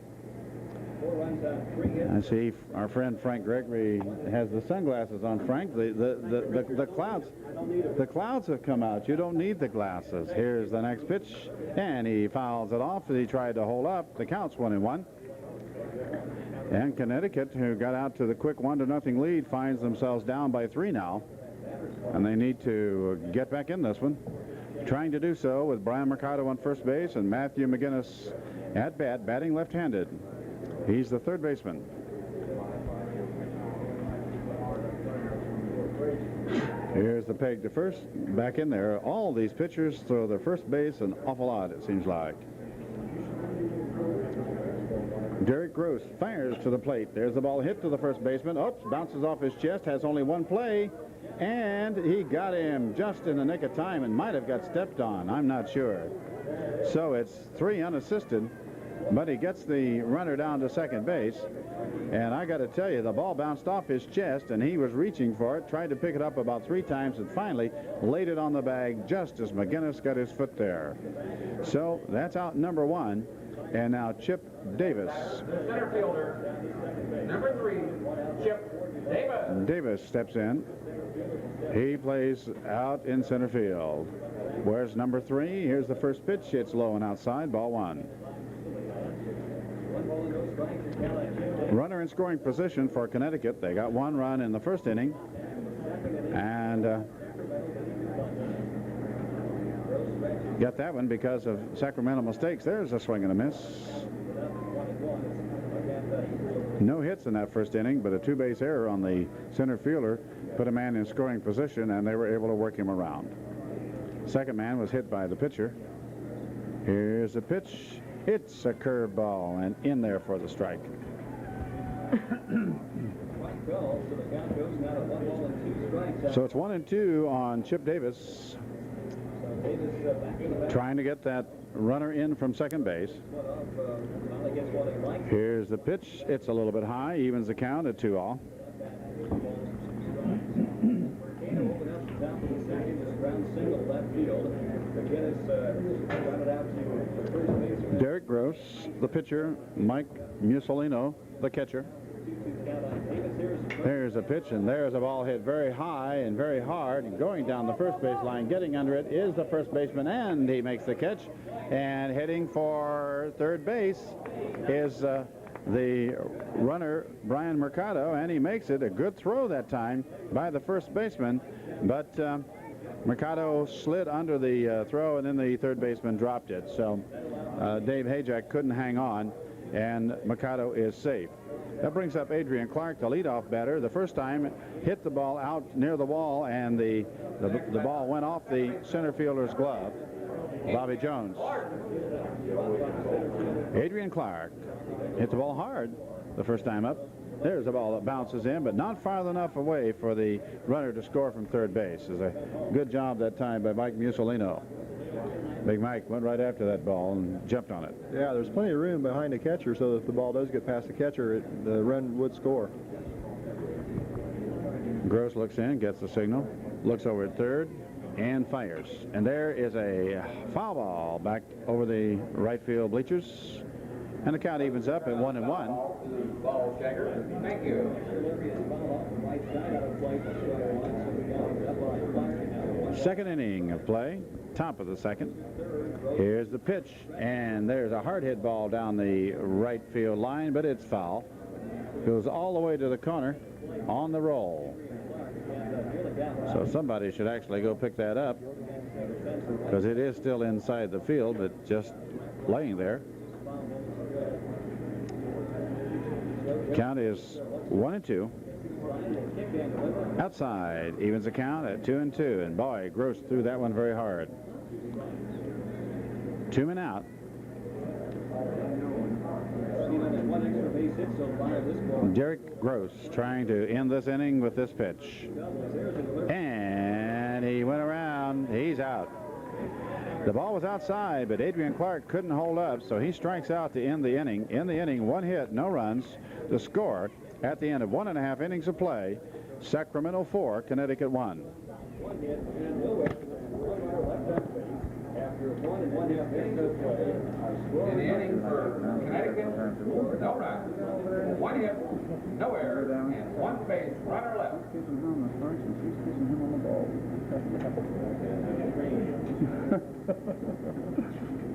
Speaker 2: I see our friend Frank Gregory has the sunglasses on. Frank, the clouds have come out. You don't need the glasses. Here's the next pitch, and he fouls it off as he tried to hold up. The count's 1-1. And Connecticut, who got out to the quick 1-0 lead, finds themselves down by 3 now, and they need to get back in this one. Trying to do so with Brian Mercado on first base and Matthew McGinnis at bat, batting left-handed. He's the third baseman. Here's the peg to first, back in there. All these pitchers throw their first base an awful lot, it seems like. Derek Gross fires to the plate. There's the ball hit to the first baseman. Oops, bounces off his chest, has only 1 play, and he got him just in the nick of time and might have got stepped on. I'm not sure. So it's 3 unassisted, but he gets the runner down to second base. And I got to tell you, the ball bounced off his chest, and he was reaching for it, tried to pick it up about 3 times, and finally laid it on the bag just as McGinnis got his foot there. So that's out number 1. And now Chip Davis.
Speaker 1: The center fielder, number 3, Chip Davis.
Speaker 2: Davis steps in. He plays out in center field. Where's number 3? Here's the first pitch. It's low and outside, ball 1. Runner in scoring position for Connecticut. They got 1 run in the first inning. And got that one because of Sacramento mistakes. There's a swing and a miss. No hits in that first inning, but a 2-base error on the center fielder put a man in scoring position, and they were able to work him around. Second man was hit by the pitcher. Here's the pitch. It's a curveball, and in there for the strike. So it's 1-2 on Chip Davis. Trying to get that runner in from second base. Here's the pitch. It's a little bit high, evens the count at 2-all. Derek Gross, the pitcher. Mike Mussolino, the catcher. There's a pitch, and there's a ball hit very high and very hard, and going down the first base line. Getting under it is the first baseman, and he makes the catch. And heading for third base is the runner, Brian Mercado, and he makes it. A good throw that time by the first baseman, but Mercado slid under the throw, and then the third baseman dropped it. So Dave Hajek couldn't hang on, and Mercado is safe. That brings up Adrian Clark, the leadoff batter. The first time hit the ball out near the wall, and the ball went off the center fielder's glove. Bobby Jones. Adrian Clark hit the ball hard the first time up. There's a ball that bounces in, but not far enough away for the runner to score from third base. It's a good job that time by Mike Mussolino. Big Mike went right after that ball and jumped on it.
Speaker 6: Yeah, there's plenty of room behind the catcher, so that if the ball does get past the catcher, the run would score.
Speaker 2: Gross looks in, gets the signal, looks over at third, and fires. And there is a foul ball back over the right field bleachers. And the count evens up at 1-1.
Speaker 1: Ball checker. Thank you.
Speaker 2: Second inning of play, top of the second. Here's the pitch, and there's a hard hit ball down the right field line, but it's foul. Goes all the way to the corner on the roll. So somebody should actually go pick that up, because it is still inside the field, but just laying there. Count is 1-2. Outside evens the count at 2-2, and boy, Gross threw that one very hard. 2 men out. Derek Gross trying to end this inning with this pitch, and he went around. He's out. The ball was outside, but Adrian Clark couldn't hold up, so he strikes out to end the inning. In the inning, 1 hit, no runs. The score at the end of 1.5 innings of play: Sacramento 4, Connecticut 1.
Speaker 1: In the inning for Connecticut, no runs, 1 hit, no errors, and 1 base runner left.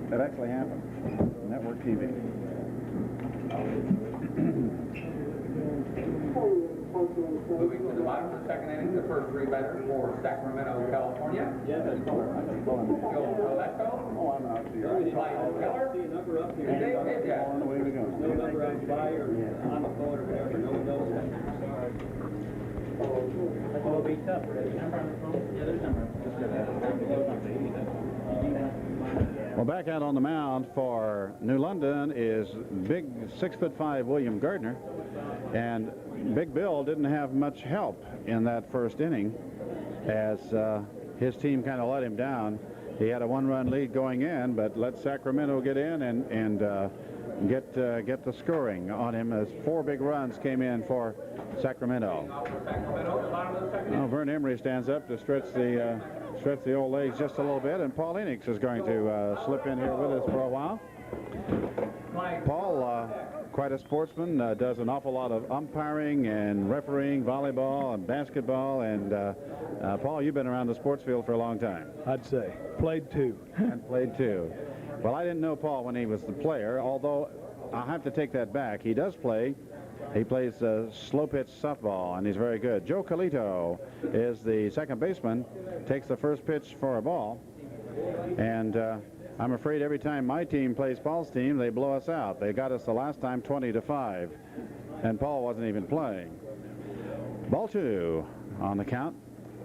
Speaker 2: That actually happened. Network TV.
Speaker 1: Moving to the bottom of the second inning, the first 3 batters for Sacramento, California. Joe Coletto.
Speaker 2: Oh, I'm out here.
Speaker 1: Clyde Keller. And Dave Hajek.
Speaker 2: On the way we go.
Speaker 3: No number on the by or on the phone or whatever. No one knows that. That's a little bit tough. Number on the phone? Yeah, there's number.
Speaker 2: Well, back out on the mound for New London is big 6'5" William Gardner, and Big Bill didn't have much help in that first inning, as his team kind of let him down. He had a 1-run lead going in, but let Sacramento get in and get the scoring on him, as 4 big runs came in for Sacramento. Now Vern Emery stands up to stretch the old legs just a little bit, and Paul Enix is going to slip in here with us for a while. Paul, quite a sportsman, does an awful lot of umpiring and refereeing, volleyball and basketball, and Paul, you've been around the sports field for a long time.
Speaker 6: I'd say. Played 2.
Speaker 2: And played 2. Well, I didn't know Paul when he was the player, although I'll have to take that back. He does play. He plays slow pitch softball, and he's very good. Joe Calito is the second baseman, takes the first pitch for a ball, and I'm afraid every time my team plays Paul's team, they blow us out. They got us the last time 20-5, and Paul wasn't even playing. Ball 2 on the count.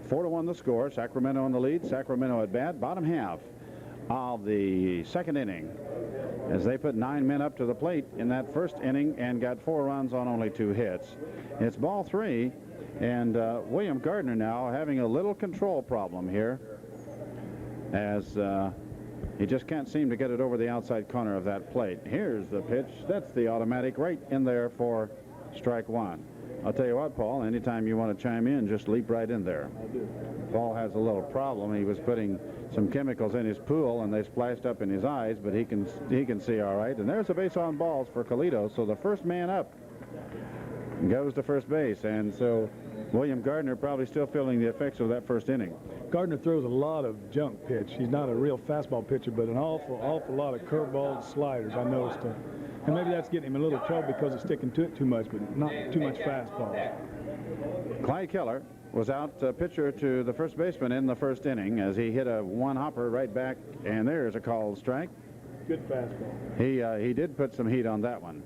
Speaker 2: 4-1 the score. Sacramento in the lead. Sacramento at bat. Bottom half of the second inning, as they put 9 men up to the plate in that first inning and got 4 runs on only 2 hits. It's ball 3, and William Gardner now having a little control problem here, as he just can't seem to get it over the outside corner of that plate. Here's the pitch. That's the automatic right in there for strike 1. I'll tell you what, Paul, anytime you want to chime in, just leap right in there.
Speaker 6: I do.
Speaker 2: Paul has a little problem. He was putting some chemicals in his pool, and they splashed up in his eyes, but he can see all right. And there's a base on balls for Colito. So the first man up goes to first base, and so William Gardner probably still feeling the effects of that first inning.
Speaker 7: Gardner throws a lot of junk pitch. He's not a real fastball pitcher, but an awful lot of curveballs, sliders, I noticed. And maybe that's getting him in a little trouble because he's sticking to it too much, but not too much fastball.
Speaker 2: Clyde Keller was out pitcher to the first baseman in the first inning as he hit a one-hopper right back, and there's a called strike.
Speaker 7: Good fastball.
Speaker 2: He did put some heat on that one.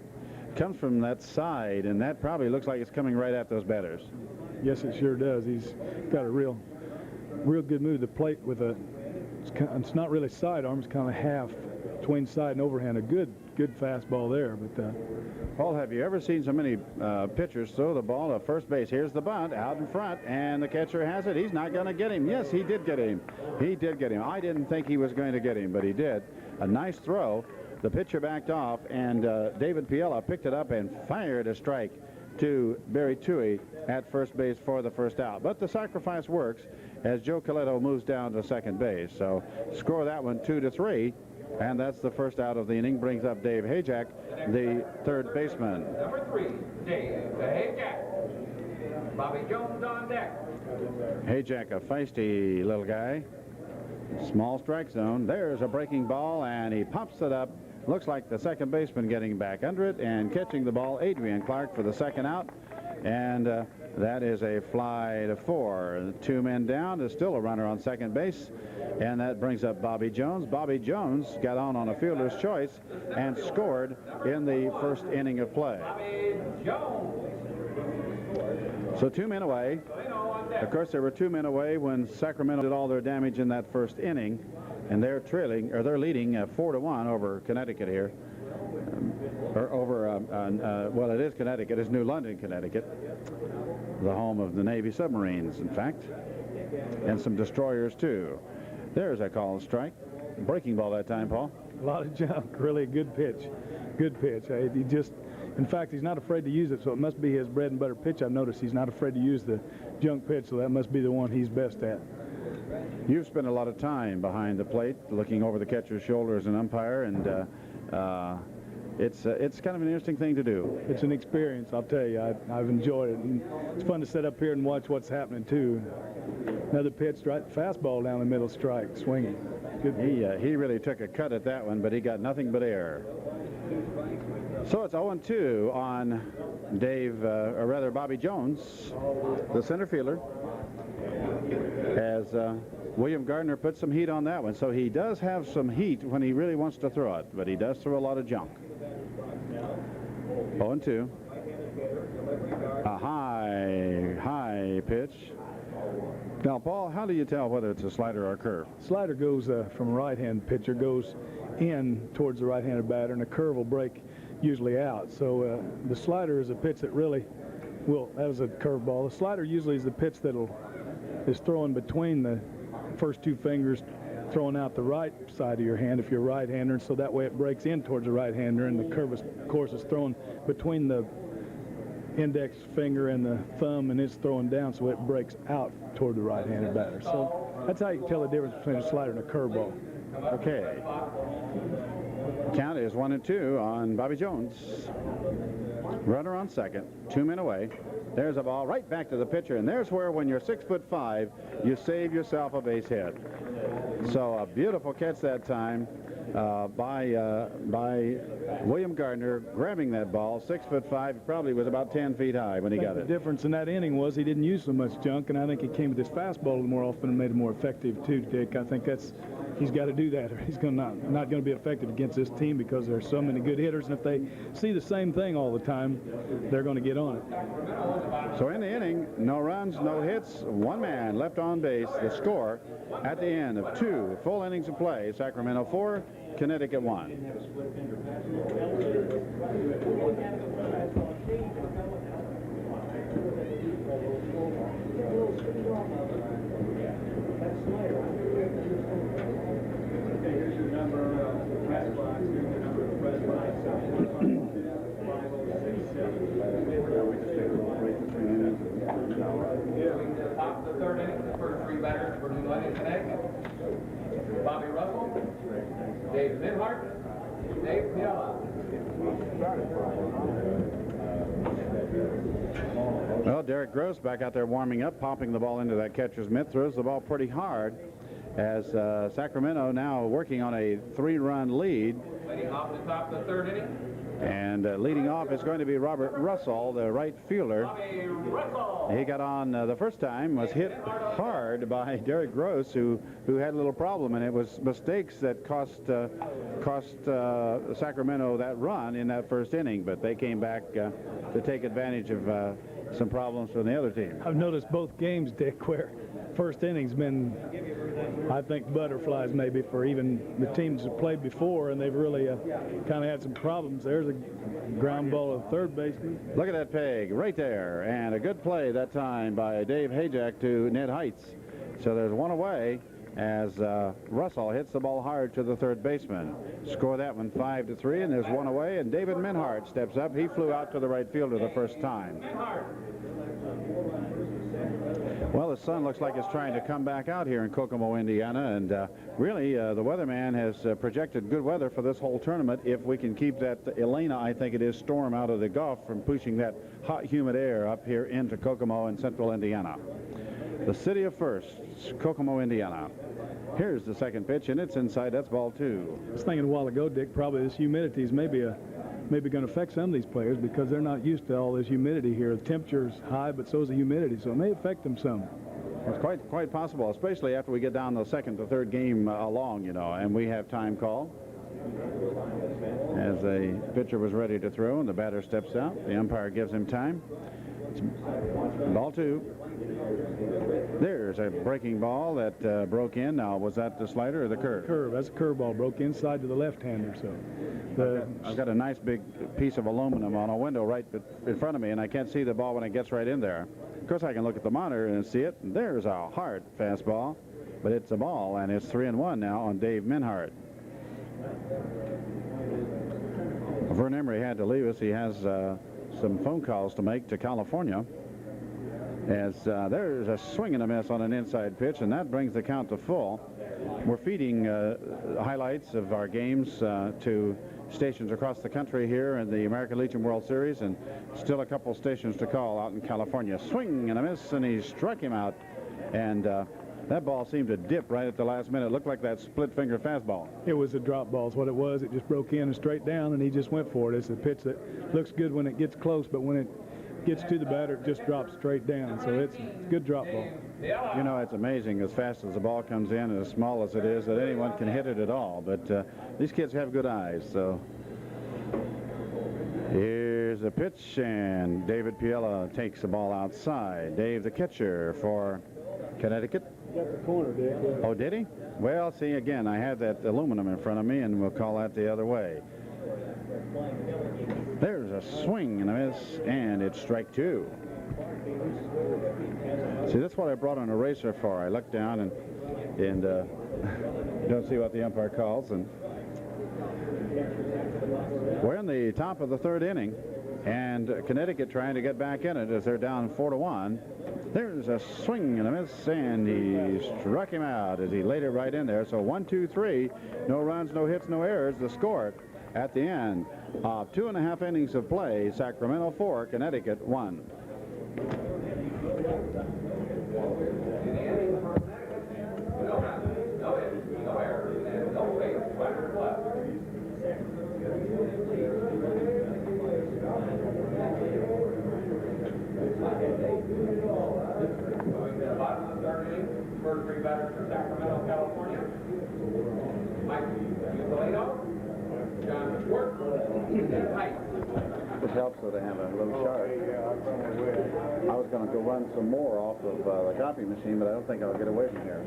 Speaker 2: Comes from that side, and that probably looks like it's coming right at those batters.
Speaker 7: Yes, it sure does. He's got a real good move to the plate with it's not really sidearm, it's kind of half between side and overhand. A good fastball there. But
Speaker 2: Paul, have you ever seen so many pitchers throw the ball to first base? Here's the bunt out in front, and the catcher has it. He's not going to get him. Yes, he did get him. He did get him. I didn't think he was going to get him, but he did. A nice throw. The pitcher backed off, and David Piella picked it up and fired a strike to Barry Toohey at first base for the first out. But the sacrifice works as Joe Colito moves down to second base. So score that one 2-3, and that's the first out of the inning. Brings up Dave Hajak, the third baseman.
Speaker 1: Number 3, Dave Hajak. Bobby Jones on deck.
Speaker 2: Hajak, a feisty little guy. Small strike zone. There's a breaking ball, and he pops it up. Looks like the second baseman getting back under it and catching the ball, Adrian Clark, for the second out. And that is a fly to 4. 2 men down. There's still a runner on second base. And that brings up Bobby Jones. Bobby Jones got on a fielder's choice and scored in the first inning of play. So 2 men away. Of course, there were 2 men away when Sacramento did all their damage in that first inning. And they're leading 4-1 over Connecticut here. Well, it is Connecticut. It's New London, Connecticut, the home of the Navy submarines, in fact, and some destroyers too. There's a called strike. Breaking ball that time, Paul.
Speaker 7: a lot of junk. Really a good pitch. Good pitch. In fact, he's not afraid to use it, so it must be his bread and butter pitch. I've noticed he's not afraid to use the junk pitch, so that must be the one he's best at.
Speaker 2: You've spent a lot of time behind the plate, looking over the catcher's shoulder as an umpire, and it's kind of an interesting thing to do.
Speaker 7: It's an experience, I'll tell you. I've enjoyed it. And it's fun to sit up here and watch what's happening, too. Another pitch, right, fastball down the middle, strike, swinging. Good.
Speaker 2: He really took a cut at that one, but he got nothing but air. So it's 0-2 on Bobby Jones, the center fielder, as William Gardner put some heat on that one. So he does have some heat when he really wants to throw it, but he does throw a lot of junk. 0-2. A high pitch. Now, Paul, how do you tell whether it's a slider or a curve?
Speaker 7: Slider goes from a right-hand pitcher, goes in towards the right-handed batter, and a curve will break usually out. So the slider is a pitch that really that is a curveball. The slider usually is the pitch that is thrown between the first two fingers, throwing out the right side of your hand if you're a right-hander, and so that way it breaks in towards the right-hander, and the curve, of course, is thrown between the index finger and the thumb, and it's thrown down, so it breaks out toward the right-handed batter. So that's how you can tell the difference between a slider and a curveball.
Speaker 2: Okay. Count is 1-2 on Bobby Jones. Runner on second, 2 men away. There's a ball right back to the pitcher, and there's where, when you're 6'5", you save yourself a base hit. So a beautiful catch that time by William Gardner, grabbing that ball. 6'5", probably was about 10 feet high when he got it.
Speaker 7: The difference in that inning was he didn't use so much junk, and I think he came with his fastball a little more often and made it more effective too, Dick. I think he's got to do that, or he's not going to be effective against this team, because there's so many good hitters, and if they see the same thing all the time, they're going to get on it.
Speaker 2: So in the inning, no runs, no hits, 1 man left on base. The score at the end of 2 full innings of play: Sacramento 4, Connecticut 1.
Speaker 1: Top of the third inning, the first 3 batters for New London, Connecticut. Bobby Russell, Dave Minhart, Dave Piella.
Speaker 2: Well, Derek Gross back out there warming up, popping the ball into that catcher's mitt, throws the ball pretty hard as Sacramento now working on a 3-run lead.
Speaker 1: Leading off the top of the third inning.
Speaker 2: And leading off is going to be Robert Russell, the right fielder.
Speaker 1: Bobby Russell.
Speaker 2: He got on the first time, was hit hard by Derek Gross, who had a little problem, and it was mistakes that cost Sacramento that run in that first inning, but they came back to take advantage of some problems from the other team.
Speaker 7: I've noticed both games, Dick, where first inning's been, I think, butterflies maybe for even the teams that played before, and they've really kind of had some problems. There's a ground ball to third baseman.
Speaker 2: Look at that peg right there, and a good play that time by Dave Hajek to Ned Heights. So there's one away as Russell hits the ball hard to the third baseman. Score that one 5-3, and there's one away, and David Minhart steps up. He flew out to the right fielder the first time. Well, the sun looks like it's trying to come back out here in Kokomo, Indiana, and really the weatherman has projected good weather for this whole tournament if we can keep that Elena, I think it is, storm out of the Gulf from pushing that hot, humid air up here into Kokomo and central Indiana. The city of firsts, Kokomo, Indiana. Here's the second pitch, and it's inside. That's ball 2.
Speaker 7: I was thinking a while ago, Dick, probably this humidity is maybe going to affect some of these players because they're not used to all this humidity here. The temperature's high, but so is the humidity, so it may affect them some.
Speaker 2: It's quite possible, especially after we get down the second to third game along, you know, and we have time call. As the pitcher was ready to throw and the batter steps out, the umpire gives him time. It's ball 2. There's a breaking ball that broke in. Now, was that the slider or the curve?
Speaker 7: Curve. That's a curveball. Broke inside to the left-hander. So
Speaker 2: I've got a nice big piece of aluminum on a window right in front of me, and I can't see the ball when it gets right in there. Of course, I can look at the monitor and see it. And there's a hard fastball, but it's a ball, and it's 3-1 now on Dave Minhart. Vern Emery had to leave us. He has some phone calls to make to California. As there's a swing and a miss on an inside pitch, and that brings the count to full. We're feeding highlights of our games to stations across the country here in the American Legion World Series, and still a couple stations to call out in California. Swing and a miss, and he struck him out, and that ball seemed to dip right at the last minute. It looked like that split-finger fastball.
Speaker 7: it was a drop ball is what it was. It just broke in and straight down, and he just went for it. It's a pitch that looks good when it gets close, but when it gets to the batter, it just drops straight down. So it's a good drop ball.
Speaker 2: You know, it's amazing as fast as the ball comes in and as small as it is that anyone can hit it at all. But these kids have good eyes. So here's a pitch, and David Piella takes the ball outside. Dave, the catcher for Connecticut.
Speaker 7: Got the corner, Dick.
Speaker 2: Oh, did he? Well, see, again, I had that aluminum in front of me, and we'll call that the other way. There's a swing and a miss, and it's strike 2. See, that's what I brought an eraser for. I look down and don't see what the umpire calls. And we're in the top of the third inning, and Connecticut trying to get back in it as they're down 4-1. There's a swing and a miss, and he struck him out as he laid it right in there. So 1, 2, 3, no runs, no hits, no errors. The score at the end of 2.5 innings of play, Sacramento 4, Connecticut 1.
Speaker 1: First 3 batters for Sacramento, California. Mike Ubalino, John Schwartz, and Height.
Speaker 2: It helps that I have a little chart. I was going to go run some more off of the copy machine, but I don't think I'll get away from here.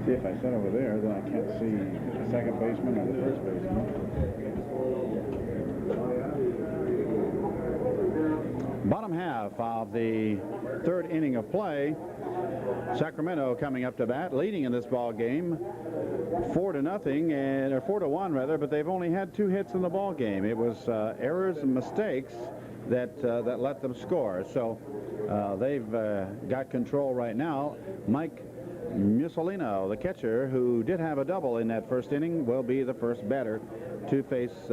Speaker 2: See, if I sit over there, then I can't see the second baseman or the first baseman. Bottom half of the third inning of play. Sacramento coming up to bat, leading in this ball game 4-0 or 4-1 rather, but they've only had 2 hits in the ball game. It was errors and mistakes that let them score. So they've got control right now. Mike Mussolino, the catcher, who did have a double in that first inning, will be the first batter to face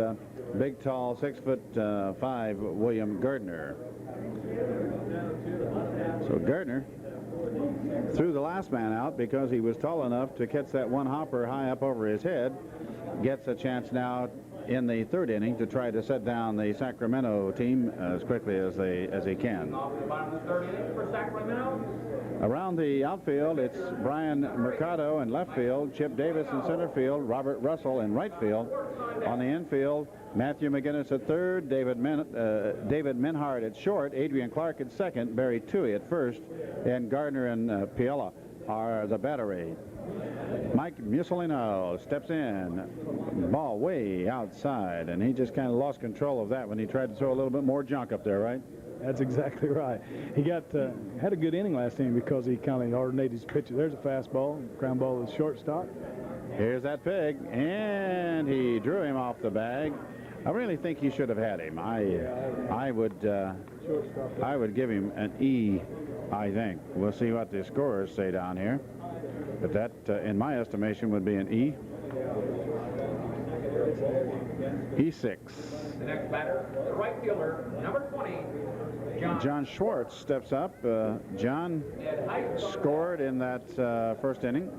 Speaker 2: big, tall, 6'5" William Gardner. So Gardner threw the last man out because he was tall enough to catch that one hopper high up over his head. Gets a chance now in the third inning to try to set down the Sacramento team as quickly as they can.
Speaker 1: Off the bottom of the third inning for Sacramento.
Speaker 2: Around the outfield, it's Brian Mercado in left field, Chip Davis in center field, Robert Russell in right field. On the infield, Matthew McGinnis at third, David Menhard at short, Adrian Clark at second, Barry Toohey at first, and Gardner and Piella are the battery. Mike Mussolino steps in, ball way outside, and he just kind of lost control of that when he tried to throw a little bit more junk up there, right?
Speaker 7: That's exactly right. He had a good inning last inning because he kind of originated his pitches. There's a fastball, ground ball to the shortstop.
Speaker 2: Here's that pig, and he drew him off the bag. I really think he should have had him. I would give him an E, I think. We'll see what the scorers say down here. But that, in my estimation, would be an E. E6.
Speaker 1: The next batter, the right fielder, number 20,
Speaker 2: John Schwartz steps up. John scored in that first inning.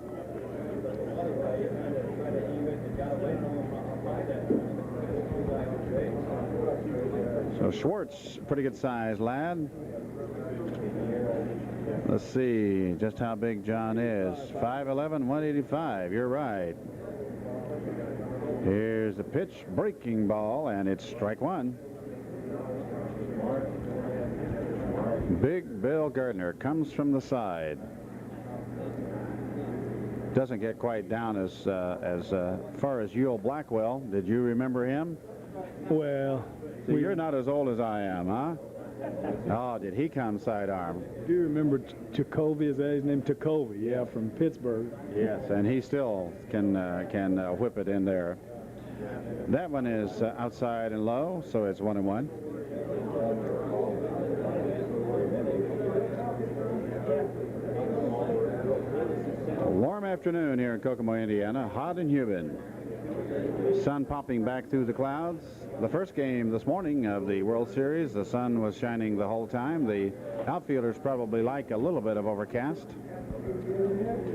Speaker 2: So Schwartz, pretty good sized lad. Let's see just how big John is. 5'11", 185. You're right. Here's the pitch, breaking ball, and it's strike one. Big Bill Gardner comes from the side. Doesn't get quite down as far as Ewell Blackwell. Did you remember him?
Speaker 7: Well,
Speaker 2: See, you're not as old as I am, huh? Oh, did he come sidearm?
Speaker 7: Do you remember Jacoby? Is that his name? Jacoby, yeah, from Pittsburgh.
Speaker 2: Yes, and he still can whip it in there. That one is outside and low, so it's 1-1. A warm afternoon here in Kokomo, Indiana. Hot and humid. Sun popping back through the clouds. The first game this morning of the World Series, the sun was shining the whole time. The outfielders probably like a little bit of overcast.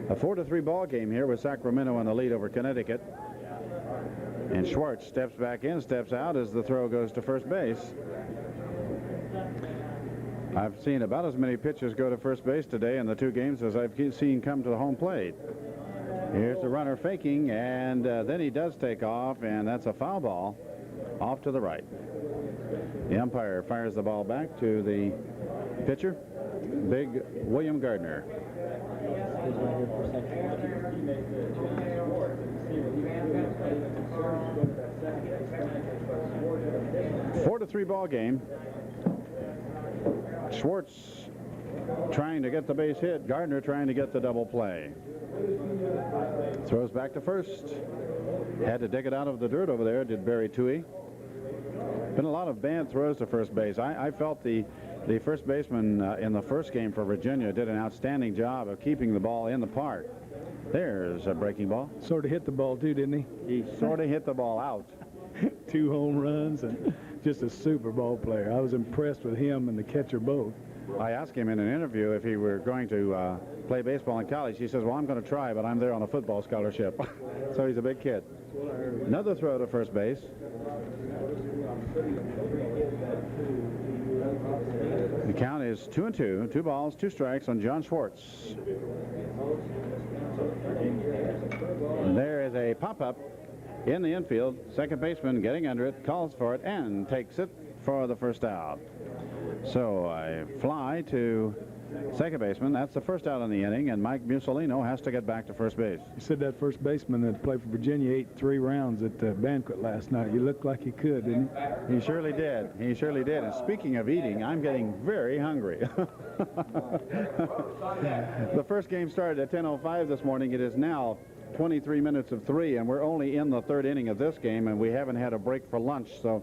Speaker 2: A 4-3 ball game here with Sacramento in the lead over Connecticut. And Schwartz steps back in, steps out as the throw goes to first base. I've seen about as many pitchers go to first base today in the 2 games as I've seen come to the home plate. Here's the runner faking, and then he does take off, and that's a foul ball off to the right. The umpire fires the ball back to the pitcher, big William Gardner. 4-3 ball game. Schwartz trying to get the base hit. Gardner trying to get the double play. Throws back to first. Had to dig it out of the dirt over there, did Barry Toohey. Been a lot of bad throws to first base. I felt the first baseman in the first game for Virginia did an outstanding job of keeping the ball in the park. There's a breaking ball.
Speaker 7: Sort of hit the ball too, didn't he?
Speaker 2: He sort of hit the ball out.
Speaker 7: 2 home runs and just a super ball player. I was impressed with him and the catcher both.
Speaker 2: I asked him in an interview if he were going to play baseball in college. He says, well, I'm going to try, but I'm there on a football scholarship. So he's a big kid. Another throw to first base. The count is 2-2. 2 balls, 2 strikes on John Schwartz. And there is a pop-up in the infield. Second baseman getting under it, calls for it, and takes it for the first out. So a fly to second baseman. That's the first out in the inning, and Mike Mussolino has to get back to first base.
Speaker 7: You said that first baseman that played for Virginia ate 3 rounds at the banquet last night. He looked like he could, didn't he?
Speaker 2: He surely did. He surely did. And speaking of eating, I'm getting very hungry. The first game started at 10:05 this morning. It is now 23 minutes of 3, and we're only in the third inning of this game, and we haven't had a break for lunch. So,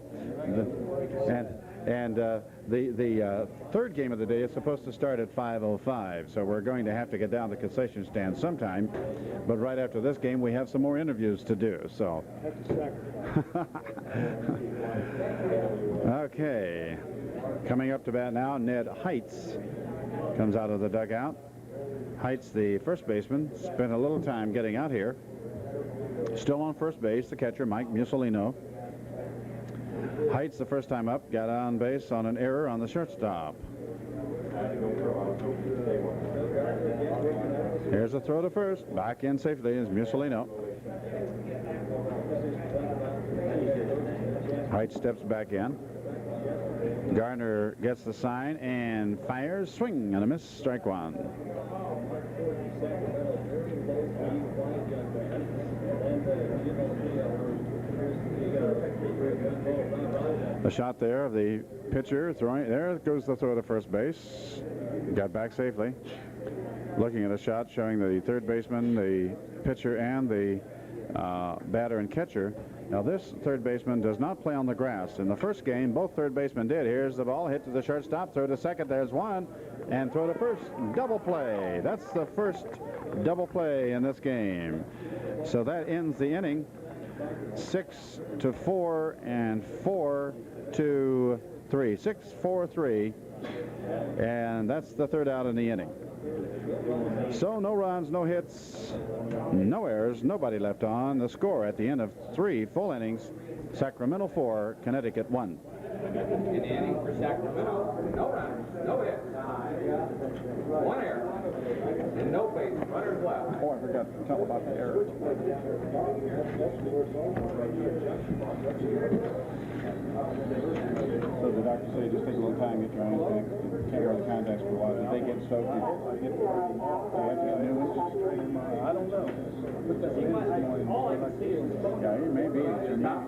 Speaker 2: the third game of the day is supposed to start at 5:05. So we're going to have to get down to the concession stand sometime. But right after this game, we have some more interviews to do. So. Okay. Coming up to bat now, Ned Heights comes out of the dugout. Heights, the first baseman, spent a little time getting out here. Still on first base, the catcher, Mike Mussolino. Heights, the first time up, got on base on an error on the shortstop. Here's a throw to first. Back in safely is Mussolino. Heights steps back in. Gardner gets the sign and fires. Swing and a miss. Strike one. A shot there of the pitcher throwing. There goes the throw to first base. Got back safely. Looking at a shot showing the third baseman, the pitcher, and the batter and catcher. Now, this third baseman does not play on the grass. In the first game, both third basemen did. Here's the ball, hit to the shortstop, throw to second, there's one, and throw to first. Double play. That's the first double play in this game. So that ends the inning. 6-4 and 4-3. 6-4-3. And that's the third out in the inning. So no runs, no hits, no errors, nobody left on. The score at the end of 3 full innings, Sacramento 4, Connecticut 1.
Speaker 1: In the inning for Sacramento, no runs, no hits, 1 error, and no base runners left.
Speaker 2: Oh, I forgot to tell about the error. So the doctor said just take a little time, get your eyes back, can't wear the contacts for a while. Did they get soaked? Do you have to get new ones?
Speaker 3: I don't know. All I can see is
Speaker 2: Yeah, it may be. You may not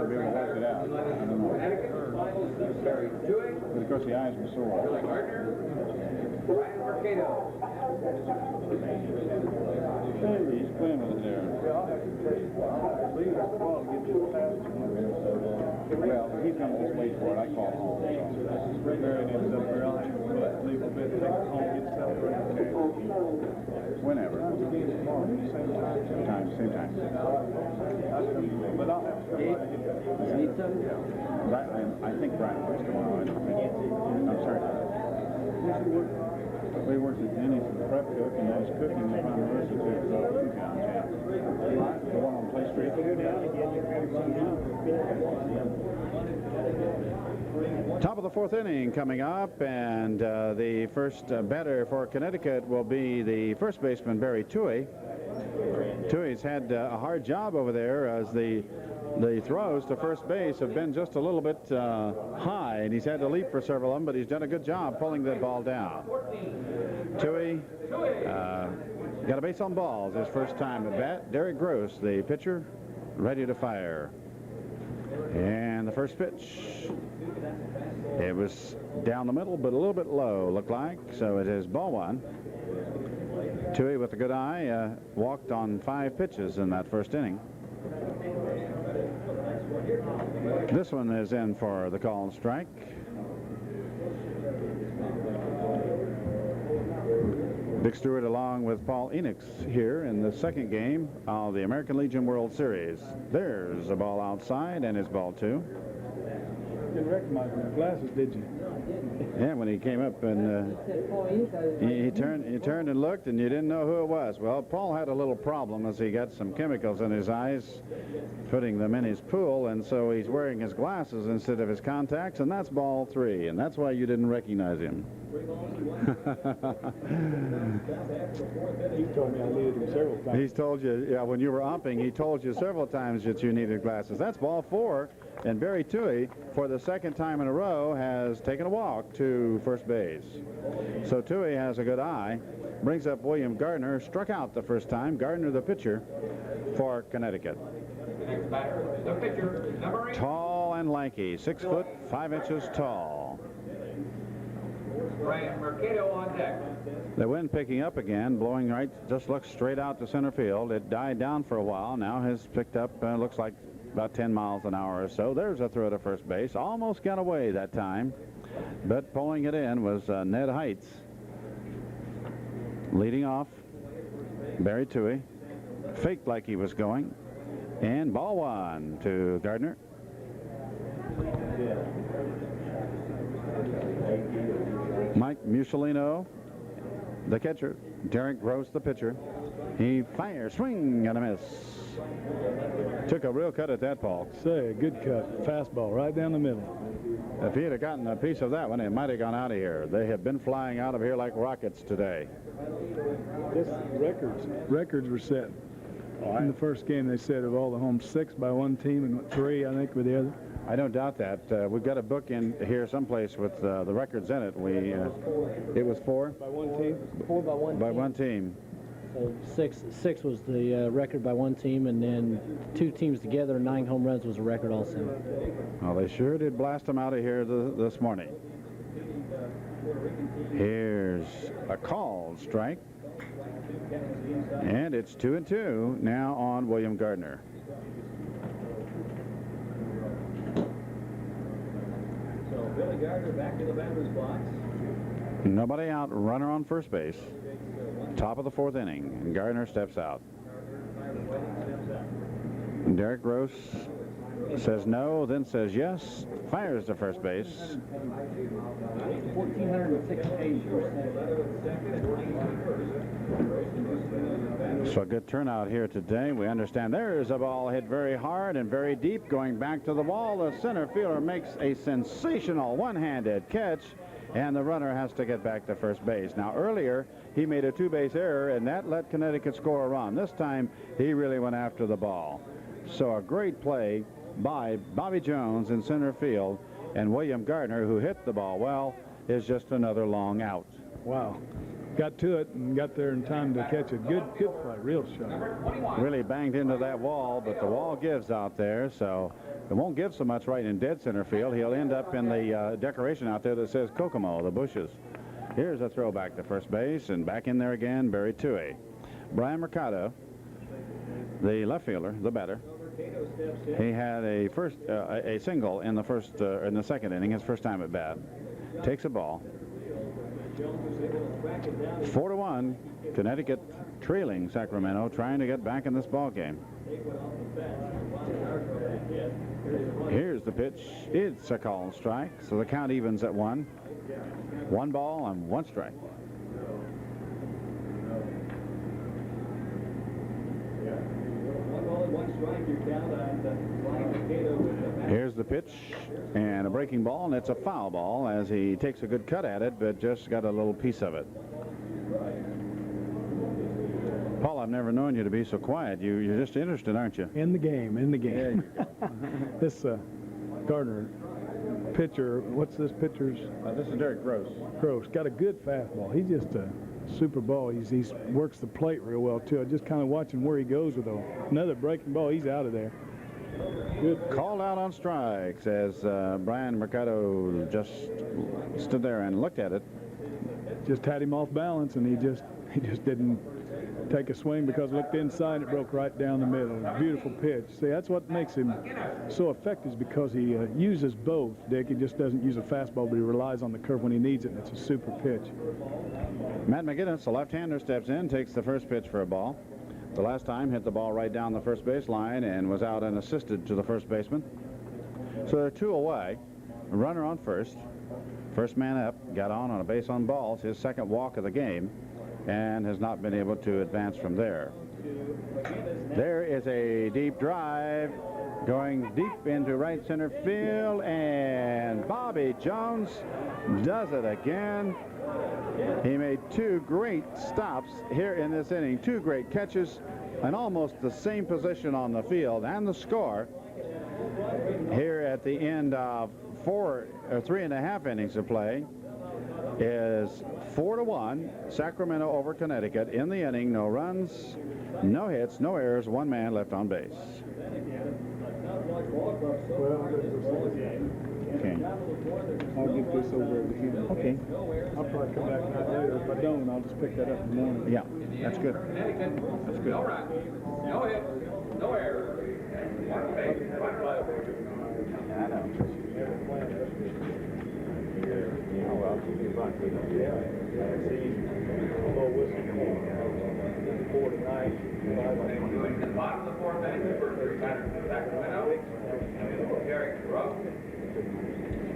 Speaker 2: be able to wash it out. I don't know.
Speaker 1: Barry Dewey,
Speaker 2: But of course the eyes were sore.
Speaker 1: Gardner, Ryan Mercado.
Speaker 2: He's playing with it there. Well, he's going to just wait for it. I call home. Whenever. Same time.
Speaker 3: But I'll have to
Speaker 1: Need some?
Speaker 2: I think Brian works tomorrow. I'm sorry. We worked at Denny's as a prep cook, and I was cooking the Ponderosa too. The one on Play Street. Top of the fourth inning coming up, and the first batter for Connecticut will be the first baseman, Barry Toohey. Toohey's had a hard job over there as the throws to first base have been just a little bit high, and he's had to leap for several of them, but he's done a good job pulling that ball down. Toohey got a base on balls his first time at bat. Derek Gross, the pitcher, ready to fire. And the first pitch, it was down the middle, but a little bit low, looked like, so it is ball one. Toohey with a good eye walked on 5 pitches in that first inning. This one is in for the call and strike. Dick Stewart along with Paul Enix here in the second game of the American Legion World Series. There's a ball outside, and it's ball 2.
Speaker 7: You didn't recognize my glasses, did you?
Speaker 2: Yeah, when he came up and he turned and looked, and you didn't know who it was. Well, Paul had a little problem as he got some chemicals in his eyes, putting them in his pool, and so he's wearing his glasses instead of his contacts, and that's ball 3, and that's why you didn't recognize him.
Speaker 7: He told me I needed them several times.
Speaker 2: He's told you, yeah, when you were umping, he told you several times that you needed glasses. That's ball 4, and Barry Toohey, for the second time in a row, has taken a walk to first base. So Toohey has a good eye. Brings up William Gardner, struck out the first time. Gardner, the pitcher for Connecticut.
Speaker 1: The next batter, the pitcher, number 8.
Speaker 2: Tall and lanky, 6 foot 5 inches tall.
Speaker 1: Brian Mercado on deck.
Speaker 2: The wind picking up again, blowing right, just looks straight out to center field. It died down for a while, now has picked up, looks like about 10 miles an hour or so. There's a throw to first base. Almost got away that time, but pulling it in was Ned Heights. Leading off, Barry Toohey. Faked like he was going. And ball one to Gardner. Mike Musolino, the catcher. Derek Gross, the pitcher. He fires, swing and a miss. Took a real cut at that ball.
Speaker 7: Say, a good cut. Fastball right down the middle.
Speaker 2: If he had gotten a piece of that one, it might have gone out of here. They have been flying out of here like rockets today.
Speaker 7: Just records were set. In the first game, they said of all the homes, 6 by one team and 3, I think, with the other.
Speaker 2: I don't doubt that. We've got a book in here someplace with the records in it. It was 4?
Speaker 8: By one team? 4 by one
Speaker 2: By
Speaker 8: team.
Speaker 2: one team.
Speaker 8: So six was the record by one team, and then 2 teams together, 9 home runs was a record also.
Speaker 2: Well, they sure did blast them out of here this morning. Here's a called strike. And it's 2-2 now on William Gardner.
Speaker 1: So Billy Gardner back to the batter's box.
Speaker 2: Nobody out, runner on first base. Top of the 4th inning, and Gardner steps out. Derek Gross says no, then says yes, fires to first base.
Speaker 8: 1,406 pages.
Speaker 2: So a good turnout here today. We understand there's a ball hit very hard and very deep, going back to the wall. The center fielder makes a sensational one-handed catch, and the runner has to get back to first base. Now, earlier, he made a 2-base error, and that let Connecticut score a run. This time, he really went after the ball. So a great play by Bobby Jones in center field, and William Gardner, who hit the ball well, is just another long out.
Speaker 7: Wow. Got to it and got there in time to catch it. Good play, real shot.
Speaker 2: Really banged into that wall, but the wall gives out there, so it won't give so much right in dead center field. He'll end up in the decoration out there that says Kokomo, the bushes. Here's a throw back to first base, and back in there again, Barry Toohey. Brian Mercado, the left fielder, the batter. He had a single in the second inning, his first time at bat. Takes a ball. 4-1, Connecticut trailing Sacramento, trying to get back in this ball game. Here's the pitch. It's a called strike, so the count evens at 1. 1 ball and 1 strike. Here's the pitch, and a breaking ball, and it's a foul ball as he takes a good cut at it, but just got a little piece of it. Paul, I've never known you to be so quiet. You're just interested, aren't you?
Speaker 7: In the game. This Gardner pitcher, what's this pitcher's?
Speaker 2: This is Derek Gross.
Speaker 7: Gross. Got a good fastball. He's just a super ball. He works the plate real well, too. I'm just kind of watching where he goes with another breaking ball. He's out of there. Good.
Speaker 2: Called out on strikes as Brian Mercado just stood there and looked at it.
Speaker 7: Just had him off balance, and he just didn't take a swing because it looked inside and it broke right down the middle. Beautiful pitch. See, that's what makes him so effective, is because he uses both, Dick. He just doesn't use a fastball, but he relies on the curve when he needs it, and it's a super pitch.
Speaker 2: Matt McGinnis, the left-hander, steps in, takes the first pitch for a ball. The last time hit the ball right down the first base line and was out and assisted to the first baseman. So they're 2 away. A runner on first. First man up, got on a base on balls, his second walk of the game, and has not been able to advance from there. There is a deep drive going deep into right center field, and Bobby Jones does it again. He made 2 great stops here in this inning, 2 great catches, and almost the same position on the field. And the score here at the end of 3.5 innings of play is 4-1, Sacramento over Connecticut. In the inning, no runs, no hits, no errors, 1 man left on base. Okay.
Speaker 7: I'll get this over with him.
Speaker 2: Okay.
Speaker 7: I'll probably come back tonight later. If I don't, I'll just pick that up in the morning.
Speaker 2: Yeah, that's good.
Speaker 1: Connecticut.
Speaker 2: That's good.
Speaker 1: No run, no hit, no error. One base, one left. Moving to the bottom of the fourth inning, the first three batters from Sacramento. Derek Ruff,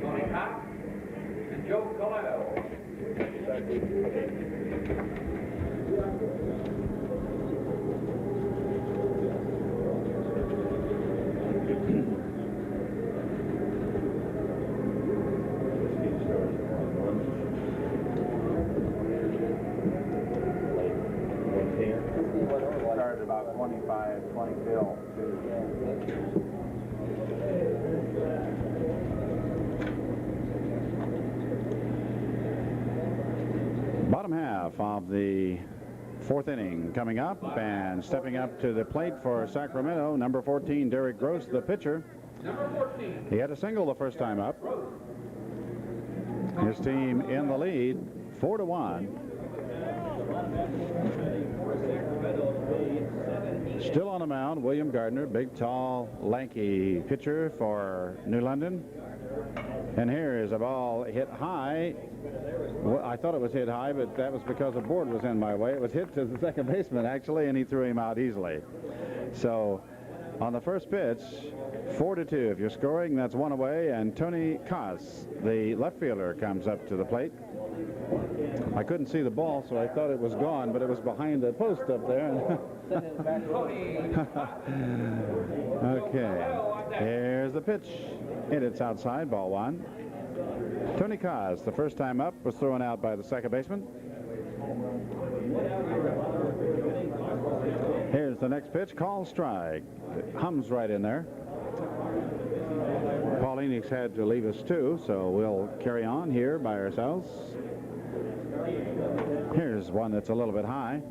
Speaker 1: Tony Cox, and Joe Coletto.
Speaker 4: Started about 25, 20 fill.
Speaker 2: Bottom half of the fourth inning coming up, and stepping up to the plate for Sacramento, number 14, Derek Gross, the pitcher.
Speaker 1: Number 14.
Speaker 2: He had a single the first time up. His team in the lead, 4-1. Still on the mound, William Gardner, big, tall, lanky pitcher for New London. And here is a ball hit high. Well, I thought it was hit high, but that was because a board was in my way. It was hit to the second baseman, actually, and he threw him out easily. So on the first pitch, 4-2. If you're scoring, that's one away. And Tony Kos, the left fielder, comes up to the plate. I couldn't see the ball, so I thought it was gone, but it was behind the post up there. Okay, here's the pitch. And it's outside, ball one. Tony Kos, the first time up, was thrown out by the second baseman. Here's the next pitch, called strike. It hums right in there. Paul Enix had to leave us too, so we'll carry on here by ourselves. Here's one that's a little bit high.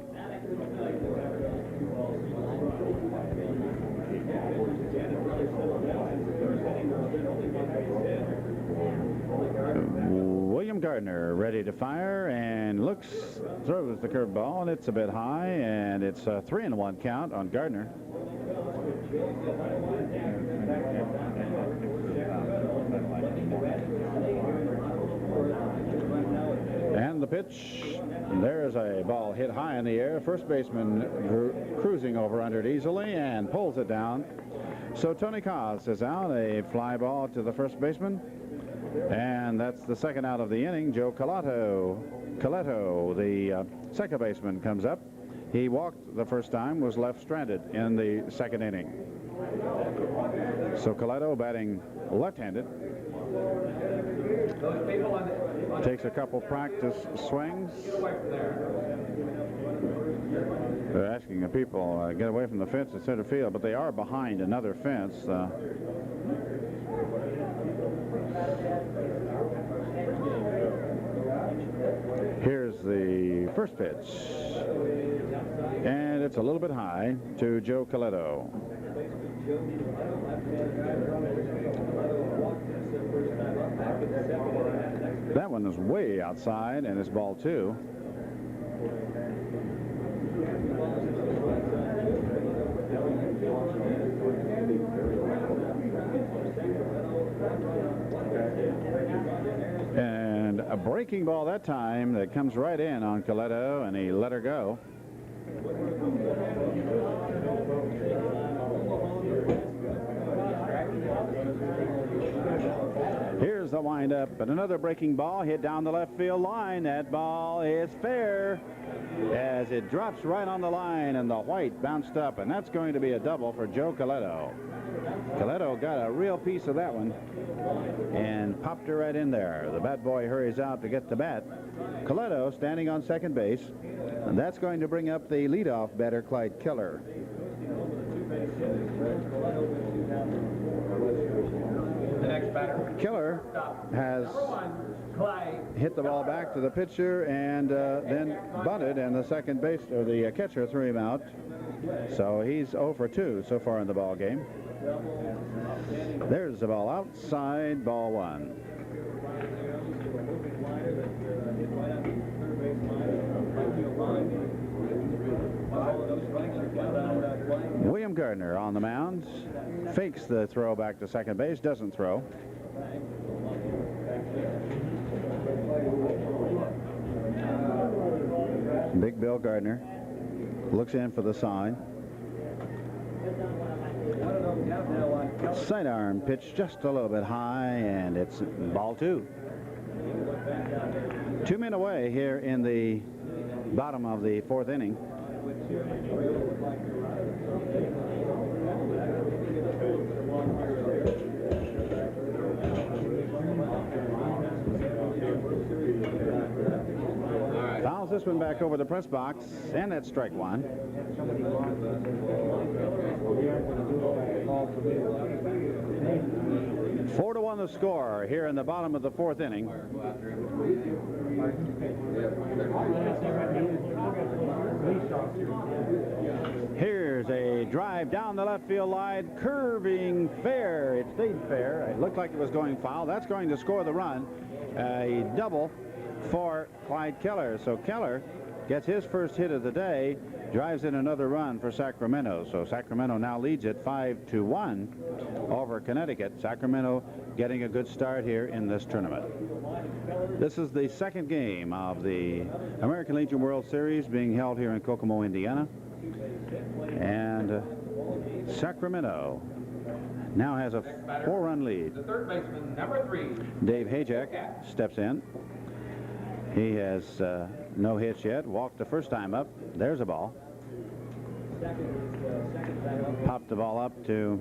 Speaker 2: William Gardner ready to fire and looks, throws the curveball, and it's a bit high, and it's a 3-1 count on Gardner. And the pitch, there's a ball hit high in the air. First baseman cruising over under it easily and pulls it down. So Tony Kos is out, a fly ball to the first baseman. And that's the second out of the inning. Joe Coletto, the second baseman, comes up. He walked the first time, was left stranded in the second inning. So Coletto batting left-handed. Takes a couple practice swings. They're asking the people get away from the fence in center field, but they are behind another fence. Here's the first pitch, and it's a little bit high to Joe Coletto. That one is way outside, and it's ball two. And a breaking ball that time that comes right in on Coletto, and he let her go. Here's the windup, and another breaking ball hit down the left field line. That ball is fair as it drops right on the line, and the white bounced up, and that's going to be a double for Joe Coletto. Coletto got a real piece of that one and popped her right in there. The bat boy hurries out to get the bat. Coletto standing on second base, and that's going to bring up the leadoff batter, Clyde Keller.
Speaker 1: The next batter.
Speaker 2: Keller has hit the ball back to the pitcher and then bunted, and the second base, or the catcher, threw him out. So he's 0 for 2 so far in the ball game. There's the ball outside, ball one. William Gardner on the mound, fakes the throw back to second base, doesn't throw. Big Bill Gardner looks in for the sign. Sidearm pitch just a little bit high, and it's ball 2. 2 men away here in the bottom of the 4th inning. Fouls this one back over the press box, and that's strike 1. 4-1 the score here in the bottom of the 4th inning. Here's a drive down the left field line, curving fair. It stayed fair. It looked like it was going foul. That's going to score the run. A double for Clyde Keller. So Keller gets his first hit of the day, drives in another run for Sacramento. So Sacramento now leads it 5-1 over Connecticut. Sacramento getting a good start here in this tournament. This is the second game of the American Legion World Series being held here in Kokomo, Indiana. And Sacramento now has a 4-run lead.
Speaker 1: The third baseman, number 3.
Speaker 2: Dave Hajek steps in. He has no hits yet. Walked the first time up. There's a ball. Popped the ball up to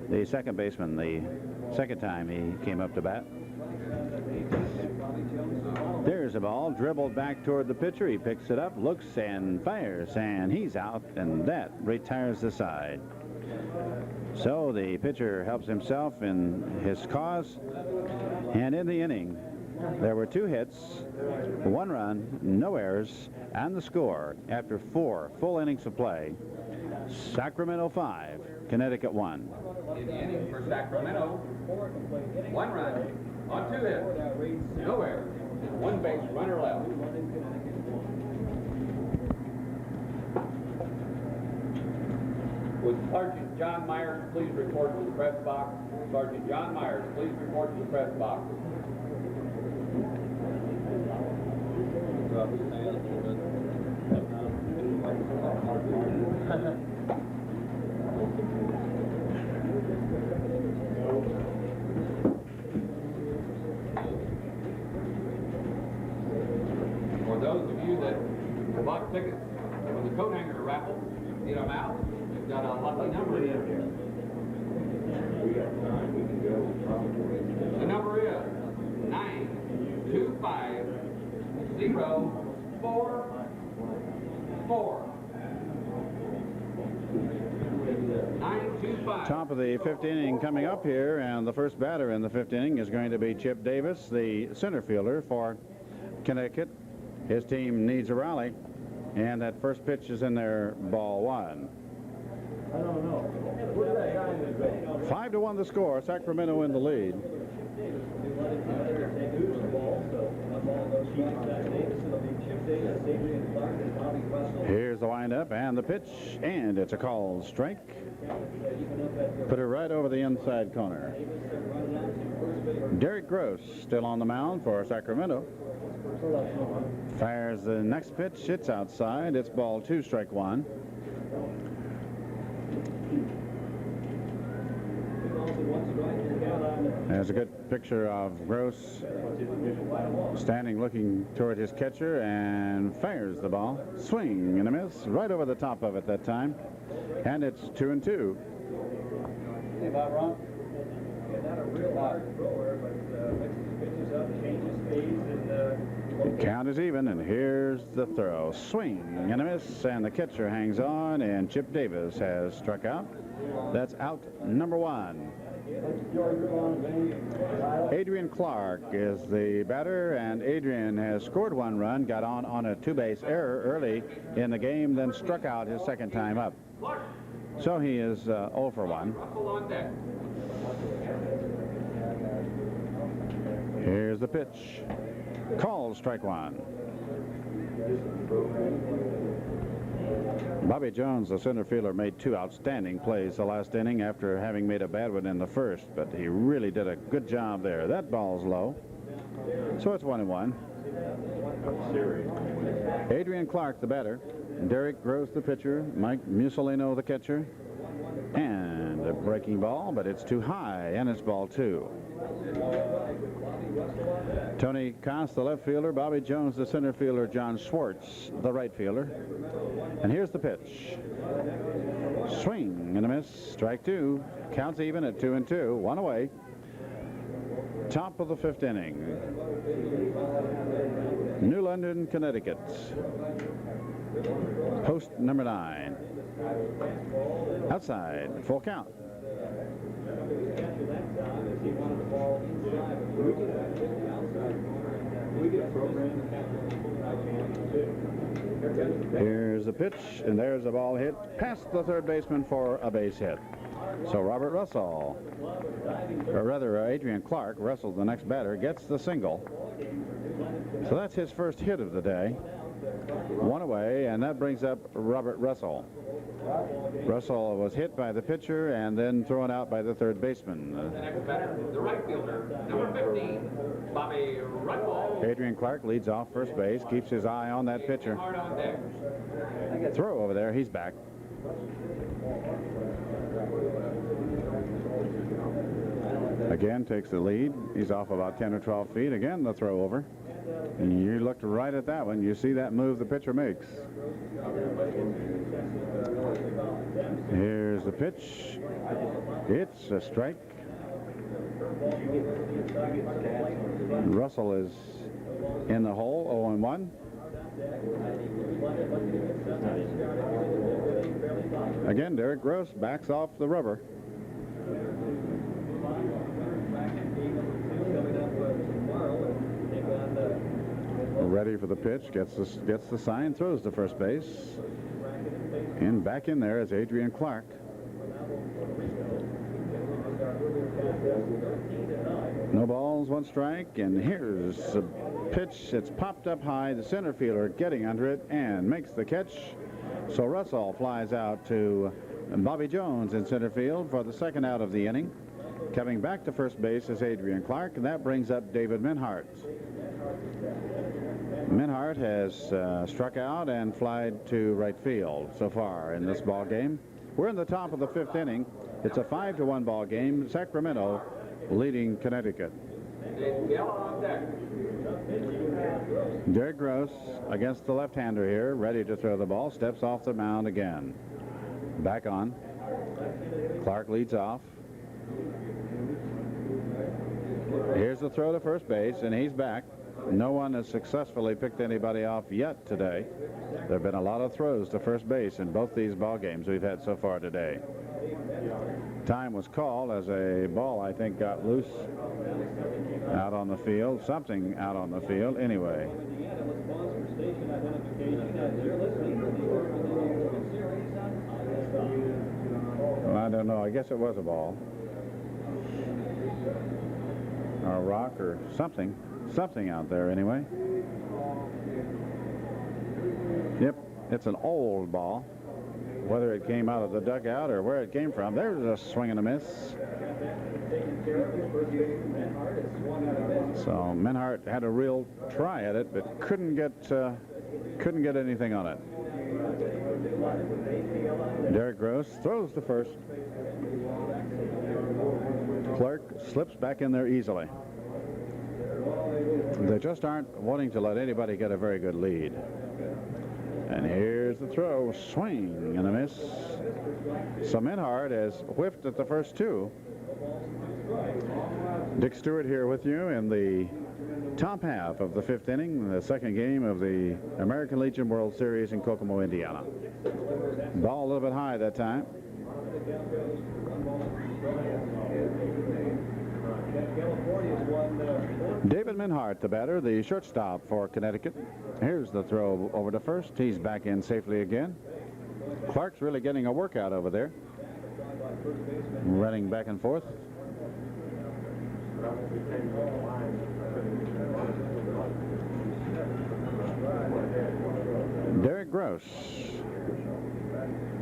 Speaker 2: the second baseman the second time he came up to bat. There's a ball dribbled back toward the pitcher. He picks it up, looks, and fires, and he's out, and that retires the side. So the pitcher helps himself in his cause, and in the inning there were 2 hits, 1 run, no errors, and the score after 4 full innings of play. Sacramento 5, Connecticut 1.
Speaker 1: In the inning for Sacramento, 1 run on 2 hits, no errors, 1 base runner left. Would Sergeant John Myers please report to the press box? Sergeant John Myers, please report to the press box. For those of you that bought tickets when the coat hanger raffle, get them out. We've got a lucky number in here. The number is 925. 044.
Speaker 2: Top of the 5th inning coming up here, and the first batter in the 5th inning is going to be Chip Davis, the center fielder for Connecticut. His team needs a rally, and that first pitch is in there, ball 1. 5-1 the score. Sacramento in the lead. Here's the windup and the pitch, and it's a called strike. Put it right over the inside corner. Derek Gross still on the mound for Sacramento. Fires the next pitch. It's outside. It's ball 2, strike 1. There's a good picture of Gross standing looking toward his catcher and fires the ball. Swing and a miss right over the top of it that time. And it's 2-2.
Speaker 3: Hey, Bob, Ron. Not a real hard thrower, but mixes pitches up, changes speeds, and
Speaker 2: count is even, and here's the throw. Swing and a miss, and the catcher hangs on, and Chip Davis has struck out. That's out number 1. Adrian Clark is the batter, and Adrian has scored 1 run, got on a 2-base error early in the game, then struck out his second time up. So he is 0 for 1. Here's the pitch. Called strike one. Bobby Jones, the center fielder, made two outstanding plays the last inning after having made a bad one in the first, but he really did a good job there. That ball's low, so it's 1-1. Adrian Clark, the batter. Derek Gross, the pitcher. Mike Musolino, the catcher. And a breaking ball, but it's too high, and it's ball two. Tony Koss, the left fielder. Bobby Jones, the center fielder. John Schwartz, the right fielder. And here's the pitch. Swing and a miss. Strike two. Counts even at 2-2. One away. Top of the fifth inning. New London, Connecticut. Post number 9. Outside. Full count. Here's the pitch, and there's the ball hit past the third baseman for a base hit. So Robert Russell, or rather Adrian Clark, Russell, the next batter, gets the single. So that's his first hit of the day. One away, and that brings up Robert Russell. Russell was hit by the pitcher and then thrown out by the third baseman.
Speaker 1: The next batter, the right fielder, number 15, Bobby Russell.
Speaker 2: Adrian Clark leads off first base, keeps his eye on that pitcher.
Speaker 1: Hard on deck.
Speaker 2: Throw over there, he's back. Again, takes the lead. He's off about 10 or 12 feet. Again, the throw over. And you looked right at that one. You see that move the pitcher makes. Here's the pitch. It's a strike. Russell is in the hole, 0-1. Again, Derek Gross backs off the rubber. Ready for the pitch, gets the sign, throws to first base. And back in there is Adrian Clark. No balls, one strike, and here's a pitch. It's popped up high. The center fielder getting under it and makes the catch. So Russell flies out to Bobby Jones in center field for the second out of the inning. Coming back to first base is Adrian Clark, and that brings up David Minhart. Minhart has struck out and flied to right field so far in this ball game. We're in the top of the fifth inning. It's a 5-1 ball game. Sacramento leading Connecticut. Derek Gross against the left-hander here, ready to throw the ball, steps off the mound again. Back on. Clark leads off. Here's the throw to first base, and he's back. No one has successfully picked anybody off yet today. There have been a lot of throws to first base in both these ball games we've had so far today. Time was called as a ball, I think, got loose out on the field. Something out on the field. Anyway. I don't know. I guess it was a ball. Or a rock or something. Something out there anyway. Yep, it's an old ball. Whether it came out of the dugout or where it came from, there's a swing and a miss. So Minhart had a real try at it, but couldn't get anything on it. Derek Gross throws to first. Clark slips back in there easily. They just aren't wanting to let anybody get a very good lead. And here's the throw. Swing and a miss. So Minhart has whiffed at the first two. Dick Stewart here with you in the top half of the fifth inning, the second game of the American Legion World Series in Kokomo, Indiana. Ball a little bit high that time. David Minhart, the batter, the shortstop for Connecticut. Here's the throw over to first. He's back in safely again. Clark's really getting a workout over there. Running back and forth. Gross.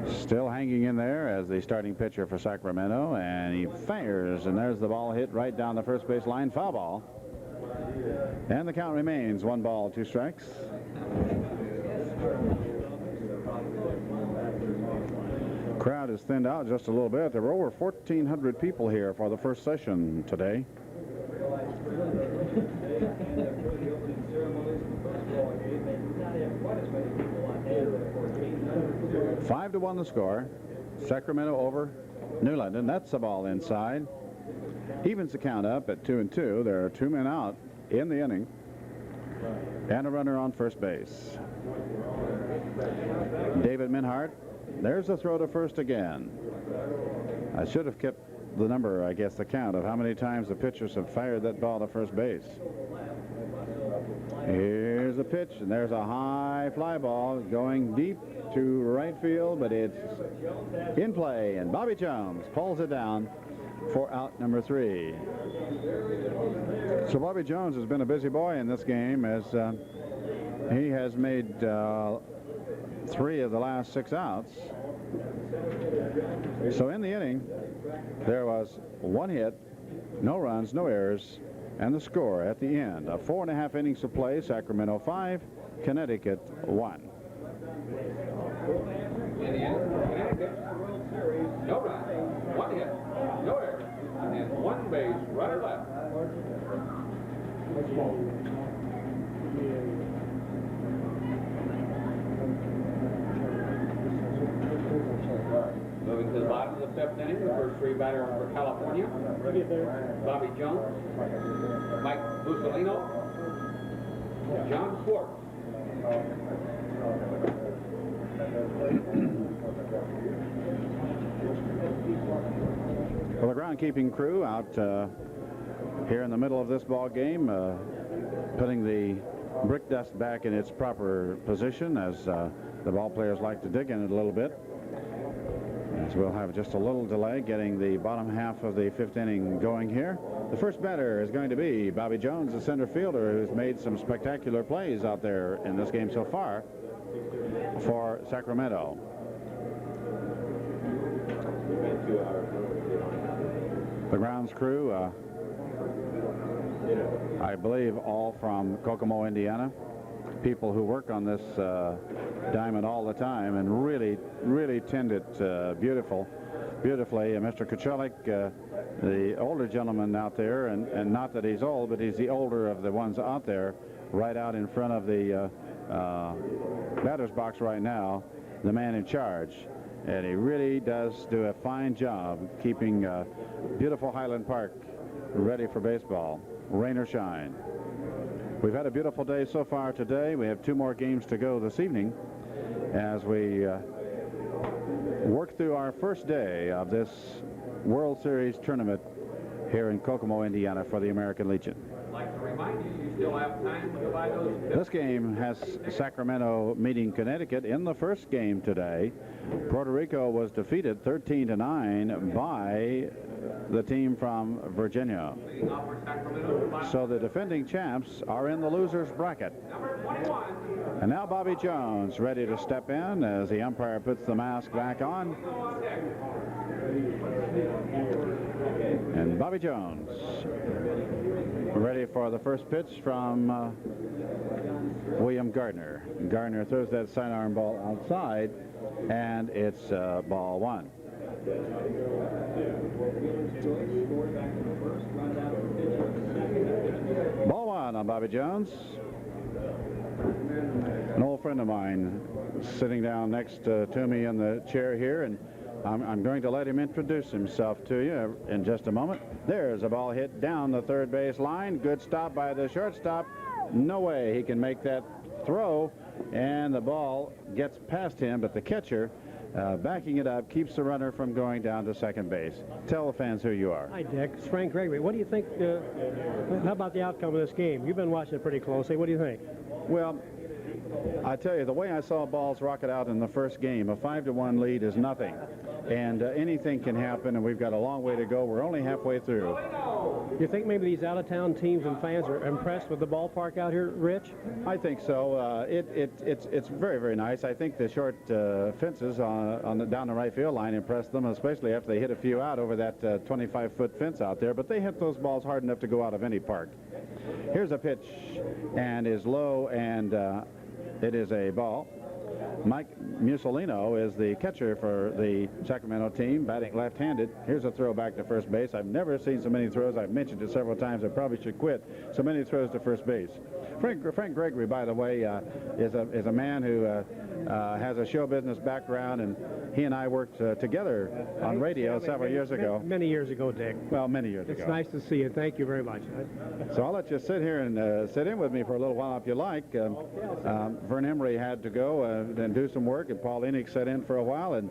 Speaker 2: Still hanging in there as the starting pitcher for Sacramento, and he fires, and there's the ball hit right down the first base line, foul ball. And the count remains 1 ball, 2 strikes. Crowd is thinned out just a little bit. There were over 1,400 people here for the first session today. 5-1 the score. Sacramento over New London. That's the ball inside. Evens the count up at 2-2. There are 2 men out in the inning and a runner on first base. David Minhart. There's a throw to first again. I should have kept the number, I guess, the count of how many times the pitchers have fired that ball to first base. Here's a pitch, and there's a high fly ball going deep to right field, but it's in play, and Bobby Jones pulls it down for out number 3. So Bobby Jones has been a busy boy in this game, as he has made 3 of the last 6 outs. So in the inning, there was 1 hit, no runs, no errors, and the score at the end of 4.5 innings of play: Sacramento 5, Connecticut 1.
Speaker 1: Connecticut, no runs, 1 hit, no errors, and 1 base runner left. Moving to the bottom of the 5th inning, the first 3 batters for California: Bobby Jones, Mike Bussolino, John Schwartz.
Speaker 2: Well, the groundskeeping crew out here in the middle of this ball game, putting the brick dust back in its proper position, as the ball players like to dig in it a little bit. As we'll have just a little delay getting the bottom half of the 5th inning going here. The first batter is going to be Bobby Jones, the center fielder, who's made some spectacular plays out there in this game so far for Sacramento. The grounds crew, I believe all from Kokomo, Indiana. People who work on this diamond all the time and really tend it beautifully. And Mr. Kuchelik, the older gentleman out there, and not that he's old, but he's the older of the ones out there, right out in front of the batter's box right now, the man in charge. And he really does do a fine job keeping beautiful Highland Park ready for baseball, rain or shine. We've had a beautiful day so far today. We have 2 more games to go this evening as we work through our first day of this World Series tournament here in Kokomo, Indiana for the American Legion.
Speaker 1: I'd like to remind you, you still have time to buy those.
Speaker 2: This game has Sacramento meeting Connecticut in the first game today. Puerto Rico was defeated 13-9 by the team from Virginia. So the defending champs are in the losers bracket. And now Bobby Jones ready to step in as the umpire puts the mask back on. And Bobby Jones ready for the first pitch from William Gardner. Gardner throws that sidearm ball outside, and it's ball 1. Ball 1 on Bobby Jones. An old friend of mine sitting down next to me in the chair here, and I'm going to let him introduce himself to you in just a moment. There's a ball hit down the third base line. Good stop by the shortstop. No way he can make that throw, and the ball gets past him, but the catcher backing it up keeps the runner from going down to second base. Tell the fans who you are.
Speaker 9: Hi, Dick. It's Frank Gregory. What do you think? How about the outcome of this game? You've been watching it pretty closely. What do you think?
Speaker 2: Well, I tell you, the way I saw balls rocket out in the first game, a 5-1 lead is nothing. And anything can happen, and we've got a long way to go. We're only halfway through.
Speaker 9: You think maybe these out-of-town teams and fans are impressed with the ballpark out here, Rich?
Speaker 2: I think so. It's very, very nice. I think the short fences down the right field line impressed them, especially after they hit a few out over that 25-foot fence out there. But they hit those balls hard enough to go out of any park. Here's a pitch, and is low, and it is a ball. Mike Mussolino is the catcher for the Sacramento team, batting left-handed. Here's a throw back to first base. I've never seen so many throws. I've mentioned it several times. I probably should quit. So many throws to first base. Frank Gregory, by the way, is a man who has a show business background, and he and I worked together on radio several years ago.
Speaker 9: Many years ago, Dick.
Speaker 2: Well, many years ago.
Speaker 9: It's nice to see you. Thank you very much.
Speaker 2: So I'll let you sit here and sit in with me for a little while if you like. Vern Emery had to go and do some work, and Paul Enoch sat in for a while, and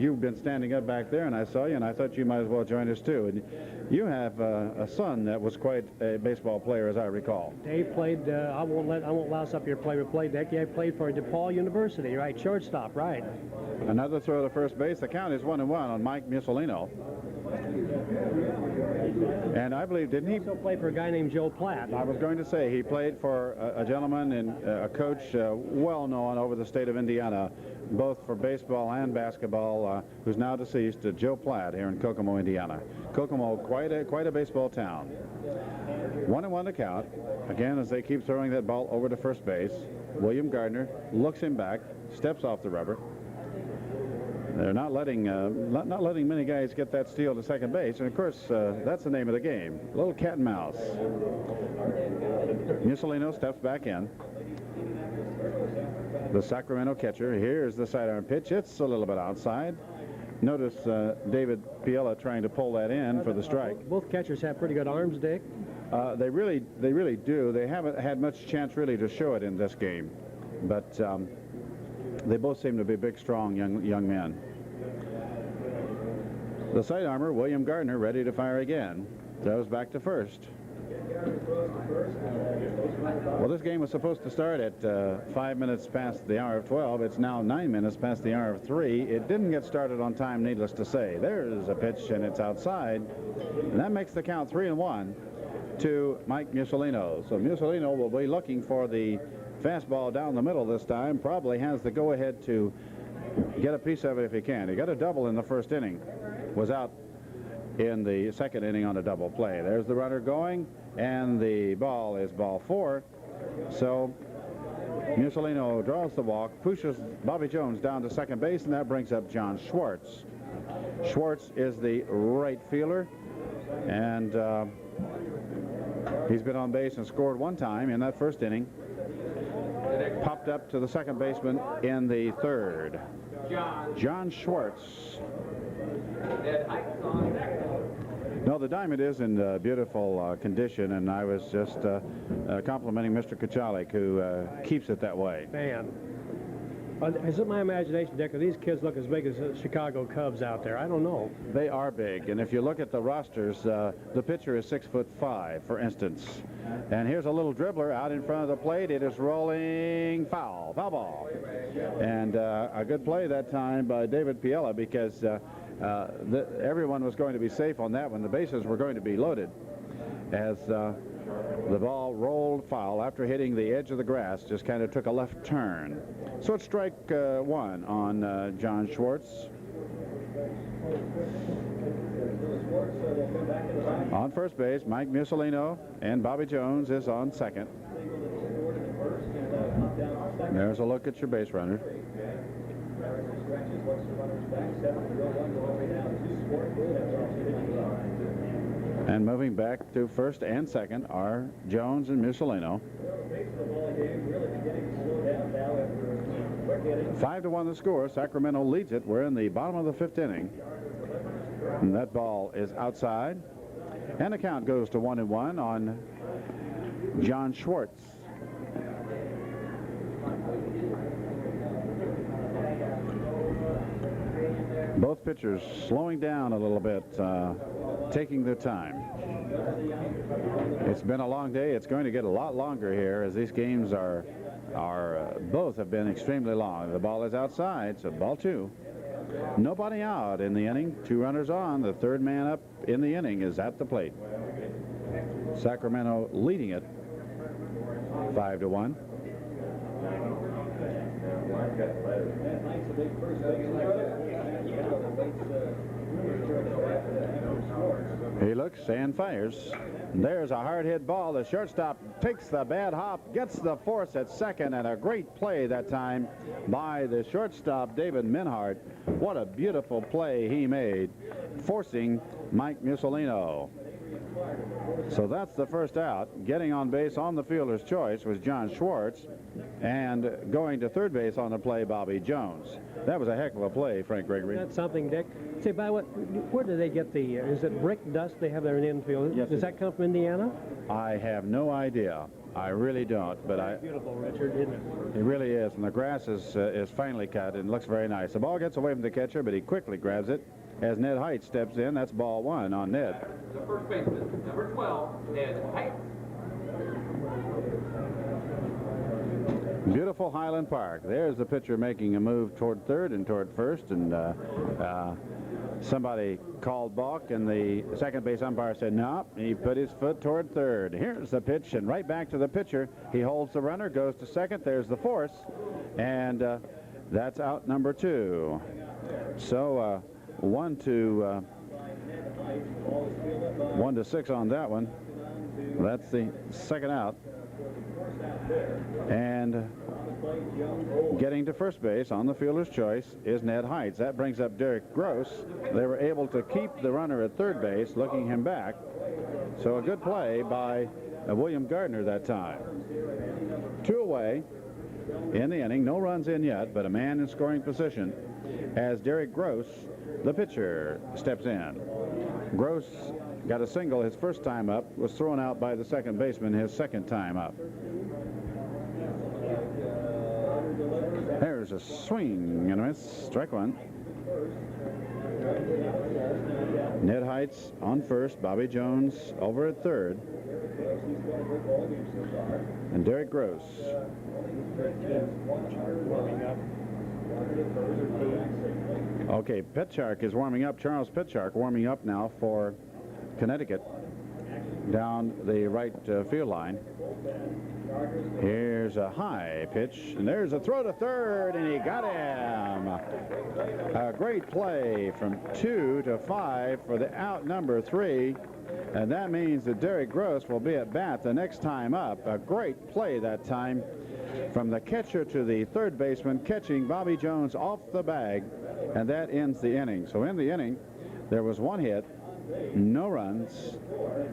Speaker 2: you've been standing up back there, and I saw you, and I thought you might as well join us too. And you have a son that was quite a baseball player, as I recall.
Speaker 9: Dave played. I won't louse up your play-by-play, Dick. Yeah, played for DePaul University, right? Shortstop, right?
Speaker 2: Another throw to first base. The count is 1-1 on Mike Mussolino. And I believe, didn't he?
Speaker 9: Also played for a guy named Joe Platt.
Speaker 2: I was going to say he played for a gentleman and a coach well known over the state of Indiana, both for baseball and basketball, who's now deceased, Joe Platt, here in Kokomo, Indiana. Kokomo, quite a baseball town. 1-1 to count. Again, as they keep throwing that ball over to first base, William Gardner looks him back, steps off the rubber. They're not letting many guys get that steal to second base, and of course that's the name of the game, a little cat and mouse. Mussolino steps back in. The Sacramento catcher. Here's the sidearm pitch. It's a little bit outside. Notice David Piella trying to pull that in for the strike.
Speaker 9: Both catchers have pretty good arms, Dick.
Speaker 2: They really do. They haven't had much chance really to show it in this game, but they both seem to be big, strong young men. The sidearmer, William Gardner, ready to fire again. Throws back to first. Well, this game was supposed to start at 5 minutes past the hour of 12. It's now 9 minutes past the hour of 3. It didn't get started on time, needless to say. There's a pitch, and it's outside. And that makes the count 3-1 to Mike Mussolino. So Mussolino will be looking for the fastball down the middle this time. Probably has the go-ahead to get a piece of it if he can. He got a double in the first inning. Was out in the second inning on a double play. There's the runner going, and the ball is ball 4. So Mussolino draws the walk, pushes Bobby Jones down to second base, and that brings up John Schwartz. Schwartz is the right fielder, and he's been on base and scored one time in that first inning. Popped up to the second baseman in the third. John Schwartz. No, the diamond is in beautiful condition, and I was just complimenting Mr. Kachalik, who keeps it that way.
Speaker 9: Man. Is it my imagination, Dick, or these kids look as big as the Chicago Cubs out there? I don't know.
Speaker 2: They are big, and if you look at the rosters, the pitcher is 6'5", for instance. And here's a little dribbler out in front of the plate. It is rolling foul ball. And a good play that time by David Piella, because everyone was going to be safe on that one. The bases were going to be loaded as the ball rolled foul after hitting the edge of the grass, just kind of took a left turn. So it's strike 1 on John Schwartz. On first base, Mike Mussolino, and Bobby Jones is on second. There's a look at your base runner. And moving back to first and second are Jones and Mussolino. 5-1 the score. Sacramento leads it. We're in the bottom of the 5th inning. And that ball is outside. And the count goes to 1-1 on John Schwartz. Both pitchers slowing down a little bit, taking their time. It's been a long day. It's going to get a lot longer here, as these games are both have been extremely long. The ball is outside, so ball 2. Nobody out in the inning. 2 runners on. The third man up in the inning is at the plate. Sacramento leading it 5-1. He looks and fires. There's a hard hit ball. The shortstop takes the bad hop, gets the force at second, and a great play that time by the shortstop, David Minhart. What a beautiful play he made, forcing Mike Mussolino. So that's the first out. Getting on base on the fielder's choice was John Schwartz, and going to third base on the play, Bobby Jones. That was a heck of a play, Frank Gregory.
Speaker 9: That's something, Dick. Say, by what? Where do they get the? Is it brick dust they have there in the infield?
Speaker 2: Yes,
Speaker 9: Does that come from Indiana?
Speaker 2: I have no idea. I really don't. But
Speaker 9: Beautiful, Richard, isn't it?
Speaker 2: It really is, and the grass is finely cut and looks very nice. The ball gets away from the catcher, but he quickly grabs it as Ned Height steps in. That's ball one on Ned.
Speaker 1: The first baseman, number 12, Ned Height.
Speaker 2: Beautiful Highland Park. There's the pitcher making a move toward third and toward first, and somebody called balk, and the second base umpire said no. He put his foot toward third. Here's the pitch, and right back to the pitcher. He holds the runner, goes to second. There's the force, and that's out number 2. So 1 to 6 on that one. That's the second out. And getting to first base on the fielder's choice is Ned Heights. That brings up Derek Gross. They were able to keep the runner at third base, looking him back. So a good play by William Gardner that time. 2 away in the inning. No runs in yet, but a man in scoring position as Derek Gross, the pitcher, steps in. Gross got a single his first time up, was thrown out by the second baseman his second time up. There's a swing and a miss. Strike one. Ned Heights on first. Bobby Jones over at third. And Derek Gross. Okay, Petchark is warming up. Charles Petchark warming up now for Connecticut down the right field line. Here's a high pitch, and there's a throw to third, and he got him. A great play from 2 to 5 for the out number 3, and that means that Derek Gross will be at bat the next time up. A great play that time from the catcher to the third baseman, catching Bobby Jones off the bag, and that ends the inning. So in the inning, there was 1 hit, no runs,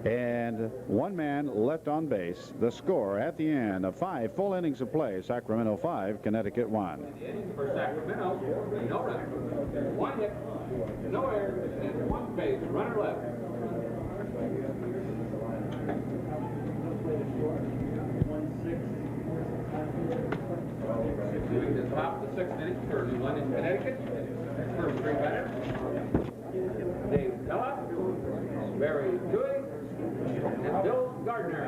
Speaker 2: and 1 man left on base. The score at the end of 5 full innings of play: Sacramento 5, Connecticut 1.
Speaker 1: For Sacramento, no runs, 1 hit, no errors, and 1 base runner left. Moving to the top of the 6th inning for New London, Connecticut. First 3 batters: Dave Pella, Barry Dewey, and Bill Gardner.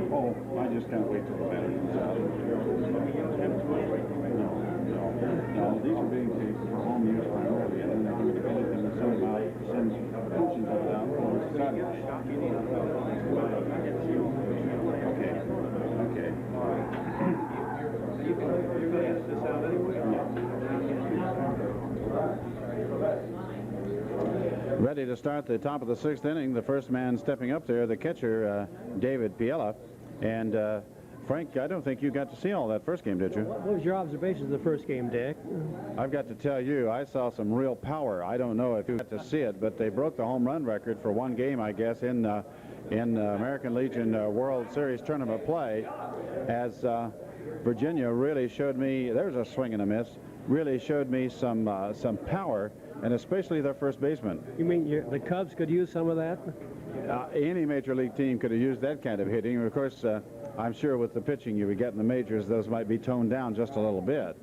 Speaker 2: Oh, I just can't wait till the batter comes out. No, these are being taped for home use primarily, and then they're going to edit them and send portions of it out for satellite. Okay.
Speaker 1: You're going to edit this out anyway.
Speaker 2: Ready to start the top of the 6th inning. The first man stepping up there, the catcher, David Piella. And Frank, I don't think you got to see all that first game, did you?
Speaker 9: What was your observations of the first game, Dick?
Speaker 2: I've got to tell you, I saw some real power. I don't know if you got to see it, but they broke the home run record for 1 game, I guess, in American Legion World Series tournament play, as Virginia really showed me. There's a swing and a miss. Really showed me some power, and especially their first baseman.
Speaker 9: You mean the Cubs could use some of that?
Speaker 2: Any major league team could have used that kind of hitting. Of course, I'm sure with the pitching you would get in the majors, those might be toned down just a little bit.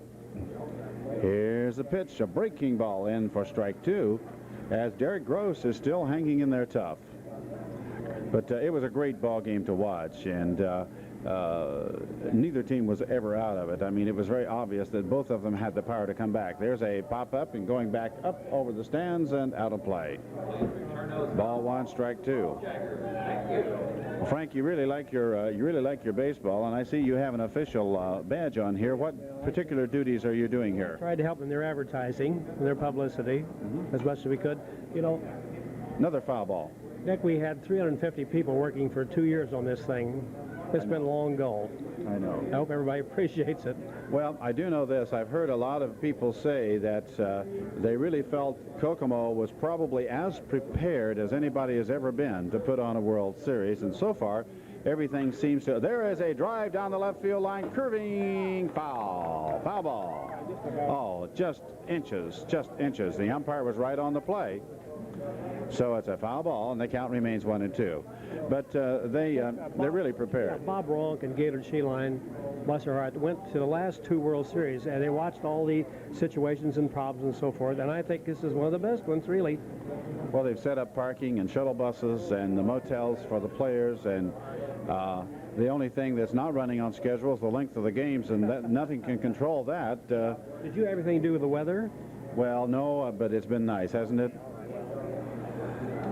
Speaker 2: Here's the pitch, a breaking ball in for strike 2, as Derek Gross is still hanging in there tough. But it was a great ball game to watch, and neither team was ever out of it. I mean, it was very obvious that both of them had the power to come back. There's a pop-up and going back up over the stands and out of play. Ball 1, strike 2. Well, Frank, you really like your baseball, and I see you have an official badge on here. What particular duties are you doing here?
Speaker 9: Tried to help in their advertising, in their publicity, as much as we could. You know,
Speaker 2: another foul ball.
Speaker 9: Nick, we had 350 people working for 2 years on this thing. It's been long goal.
Speaker 2: I know.
Speaker 9: I hope everybody appreciates it.
Speaker 2: Well, I do know this. I've heard a lot of people say that they really felt Kokomo was probably as prepared as anybody has ever been to put on a World Series, and so far, everything seems to... There is a drive down the left field line, curving, foul ball. Oh, just inches. The umpire was right on the play. So it's a foul ball, and the count remains 1-2. But they're really prepared.
Speaker 9: Bob Ronk and Gator Sheeline, bless their heart, went to the last 2 World Series, and they watched all the situations and problems and so forth, and I think this is one of the best ones, really.
Speaker 2: Well, they've set up parking and shuttle buses and the motels for the players, and the only thing that's not running on schedule is the length of the games, and nothing can control that.
Speaker 9: Did you have anything to do with the weather?
Speaker 2: Well, no, but it's been nice, hasn't it?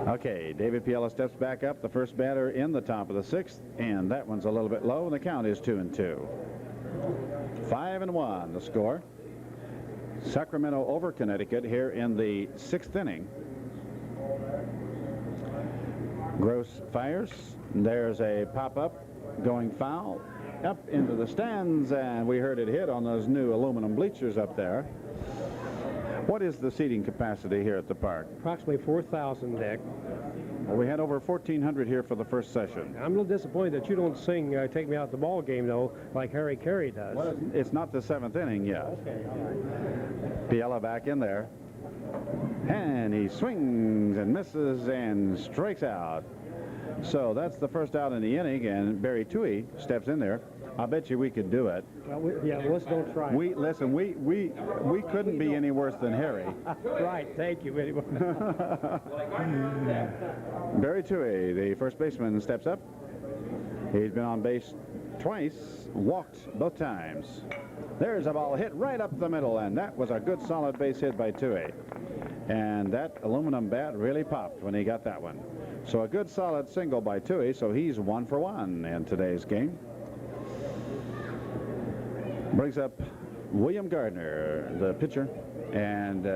Speaker 2: Okay, David Piella steps back up, the first batter in the top of the 6th, and that one's a little bit low, and the count is 2-2. 5-1, the score. Sacramento over Connecticut here in the 6th inning. Gross fires. There's a pop-up going foul up into the stands, and we heard it hit on those new aluminum bleachers up there. What is the seating capacity here at the park?
Speaker 9: Approximately 4,000, Dick.
Speaker 2: Well, we had over 1,400 here for the first session.
Speaker 9: I'm a little disappointed that you don't sing Take Me Out the Ball Game, though, like Harry Carey does.
Speaker 2: Well, it's not the 7th inning yet.
Speaker 9: Okay, all right.
Speaker 2: Piella back in there. And he swings and misses and strikes out. So that's the first out in the inning, and Barry Toohey steps in there. I bet you we could do it.
Speaker 9: Well, let's don't try.
Speaker 2: We couldn't be any worse than Harry.
Speaker 9: Right, thank you.
Speaker 2: Barry Toohey, the first baseman, steps up. He's been on base twice, walked both times. There's a ball hit right up the middle, and that was a good solid base hit by Toohey. And that aluminum bat really popped when he got that one. So a good solid single by Toohey, so he's 1 for 1 in today's game. Brings up William Gardner, the pitcher, and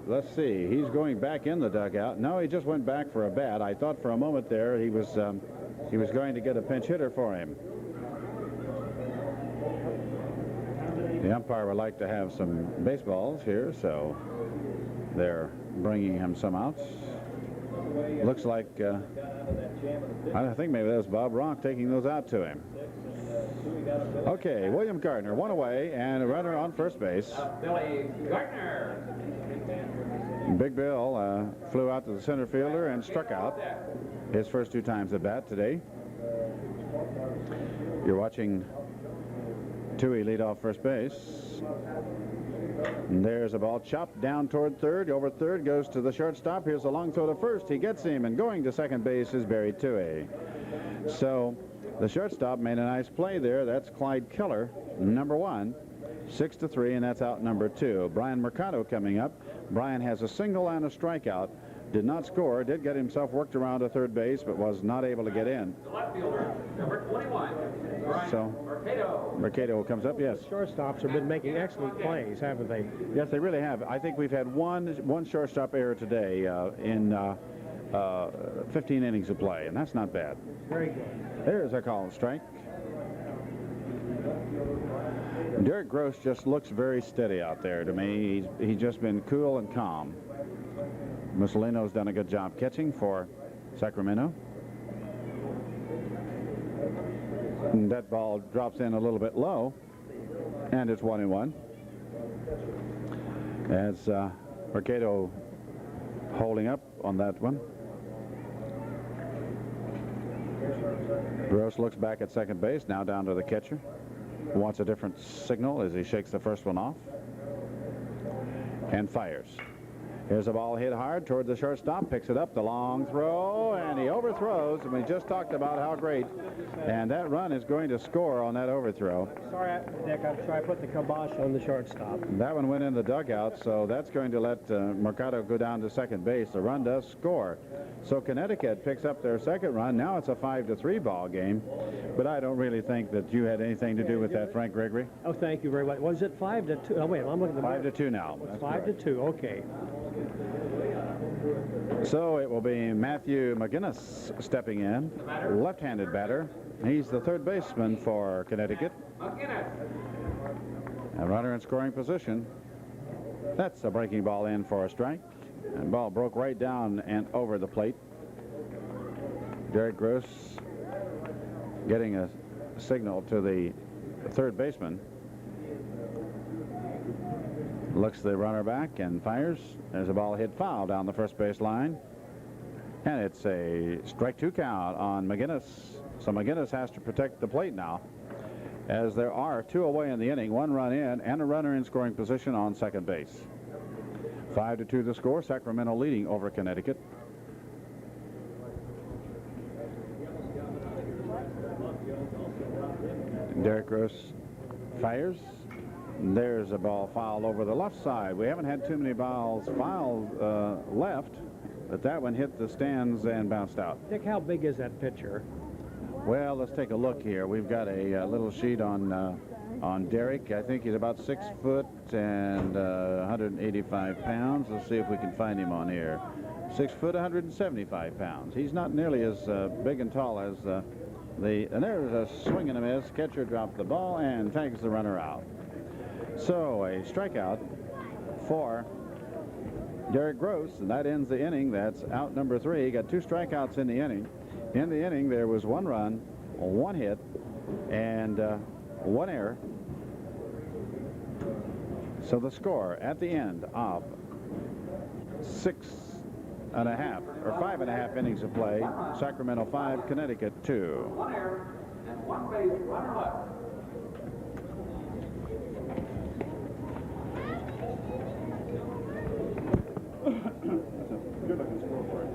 Speaker 2: let's see, he's going back in the dugout. No, he just went back for a bat. I thought for a moment there he was going to get a pinch hitter for him. The umpire would like to have some baseballs here, so they're bringing him some outs. Looks like, I think maybe that was Bob Ronk taking those out to him. Okay, William Gardner, 1 away, and a runner on first base.
Speaker 1: Billy Gardner.
Speaker 2: Big Bill flew out to the center fielder and struck out his first 2 times at bat today. You're watching Toohey lead off first base. And there's a ball chopped down toward third. Over third, goes to the shortstop. Here's a long throw to first. He gets him, and going to second base is Barry Toohey. So the shortstop made a nice play there. That's Clyde Keller, number 1. 6-3, and that's out number 2. Brian Mercado coming up. Brian has a single and a strikeout. Did not score, did get himself worked around to third base, but was not able to get in.
Speaker 1: The left fielder, number 21, Brian
Speaker 2: so Mercado comes up, yes.
Speaker 9: Shortstops have been making excellent plays, haven't they?
Speaker 2: Yes, they really have. I think we've had one shortstop error today in 15 innings of play, and that's not bad.
Speaker 9: Very good.
Speaker 2: There's a call strike. Derek Gross just looks very steady out there to me. He's just been cool and calm. Mussolino's done a good job catching for Sacramento. And that ball drops in a little bit low, and it's 1-1. As Mercado holding up on that one. Gross looks back at second base, now down to the catcher. Wants a different signal as he shakes the first one off and fires. Here's a ball hit hard toward the shortstop, picks it up, the long throw, and he overthrows. And we just talked about how great. And that run is going to score on that overthrow.
Speaker 9: Sorry, Dick, I'm sorry I put the kibosh on the shortstop.
Speaker 2: That one went in the dugout, so that's going to let Mercado go down to second base. The run does score. So Connecticut picks up their second run. Now it's a 5-3 ball game. But I don't really think that you had anything to do with that, Frank Gregory.
Speaker 9: Oh, thank you very much. Was it 5-2? Oh, wait, I'm looking at the
Speaker 2: 5-2 now.
Speaker 9: It's 5-2, okay.
Speaker 2: So it will be Matthew McGinnis stepping in, left-handed batter. He's the third baseman for Connecticut. A runner in scoring position. That's a breaking ball in for a strike. And ball broke right down and over the plate. Derek Gross getting a signal to the third baseman. Looks the runner back and fires. There's a ball hit foul down the first base line. And it's a strike 2 count on McGinnis. So McGinnis has to protect the plate now, as there are 2 away in the inning, 1 run in, and a runner in scoring position on second base. 5-2 the score, Sacramento leading over Connecticut. Derek Gross fires. There's a ball fouled over the left side. We haven't had too many balls fouled left, but that one hit the stands and bounced out.
Speaker 9: Dick, how big is that pitcher?
Speaker 2: Well, let's take a look here. We've got a little sheet on Derek. I think he's about 6 foot and 185 pounds. Let's see if we can find him on here. 6 foot, 175 pounds. He's not nearly as big and tall as and there's a swing and a miss. Catcher dropped the ball and tags the runner out. So a strikeout for Derek Gross, and that ends the inning. That's out number 3. He got 2 strikeouts in the inning. In the inning, there was 1 run, 1 hit, and 1 error. So the score at the end of 6.5 or 5.5 innings of play, Sacramento 5, Connecticut 2.
Speaker 1: 1 error and 1 base runner left.
Speaker 2: Good-looking score for it.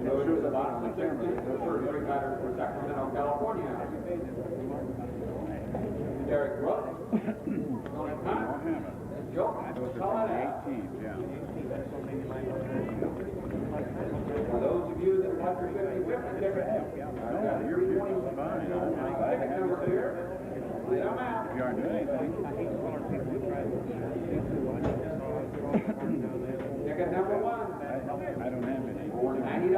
Speaker 1: Goes to the bottom of the 16th, the first 3 batters for Sacramento, California. Derek Gross, Tony Hunt, and Joe Colorado.
Speaker 2: 18th, yeah.
Speaker 1: For those of you that watch your 50-50 ticket,
Speaker 2: Your view is fine.
Speaker 1: ticket number here. Lead them out.
Speaker 2: You aren't doing anything.
Speaker 1: Ticket number 1.
Speaker 2: I don't have any.
Speaker 1: $90.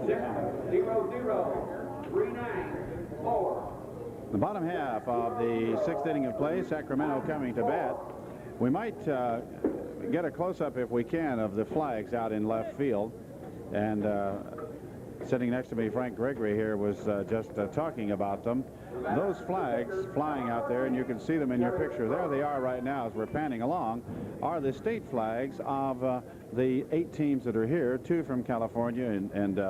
Speaker 1: 6-0-0-3-9-4.
Speaker 2: The bottom half of the 6th inning of play, Sacramento coming to bat. We might get a close-up, if we can, of the flags out in left field. And sitting next to me, Frank Gregory here was just talking about them. Those flags flying out there, and you can see them in your picture. There they are right now as we're panning along, are the state flags of the 8 teams that are here, 2 from California, and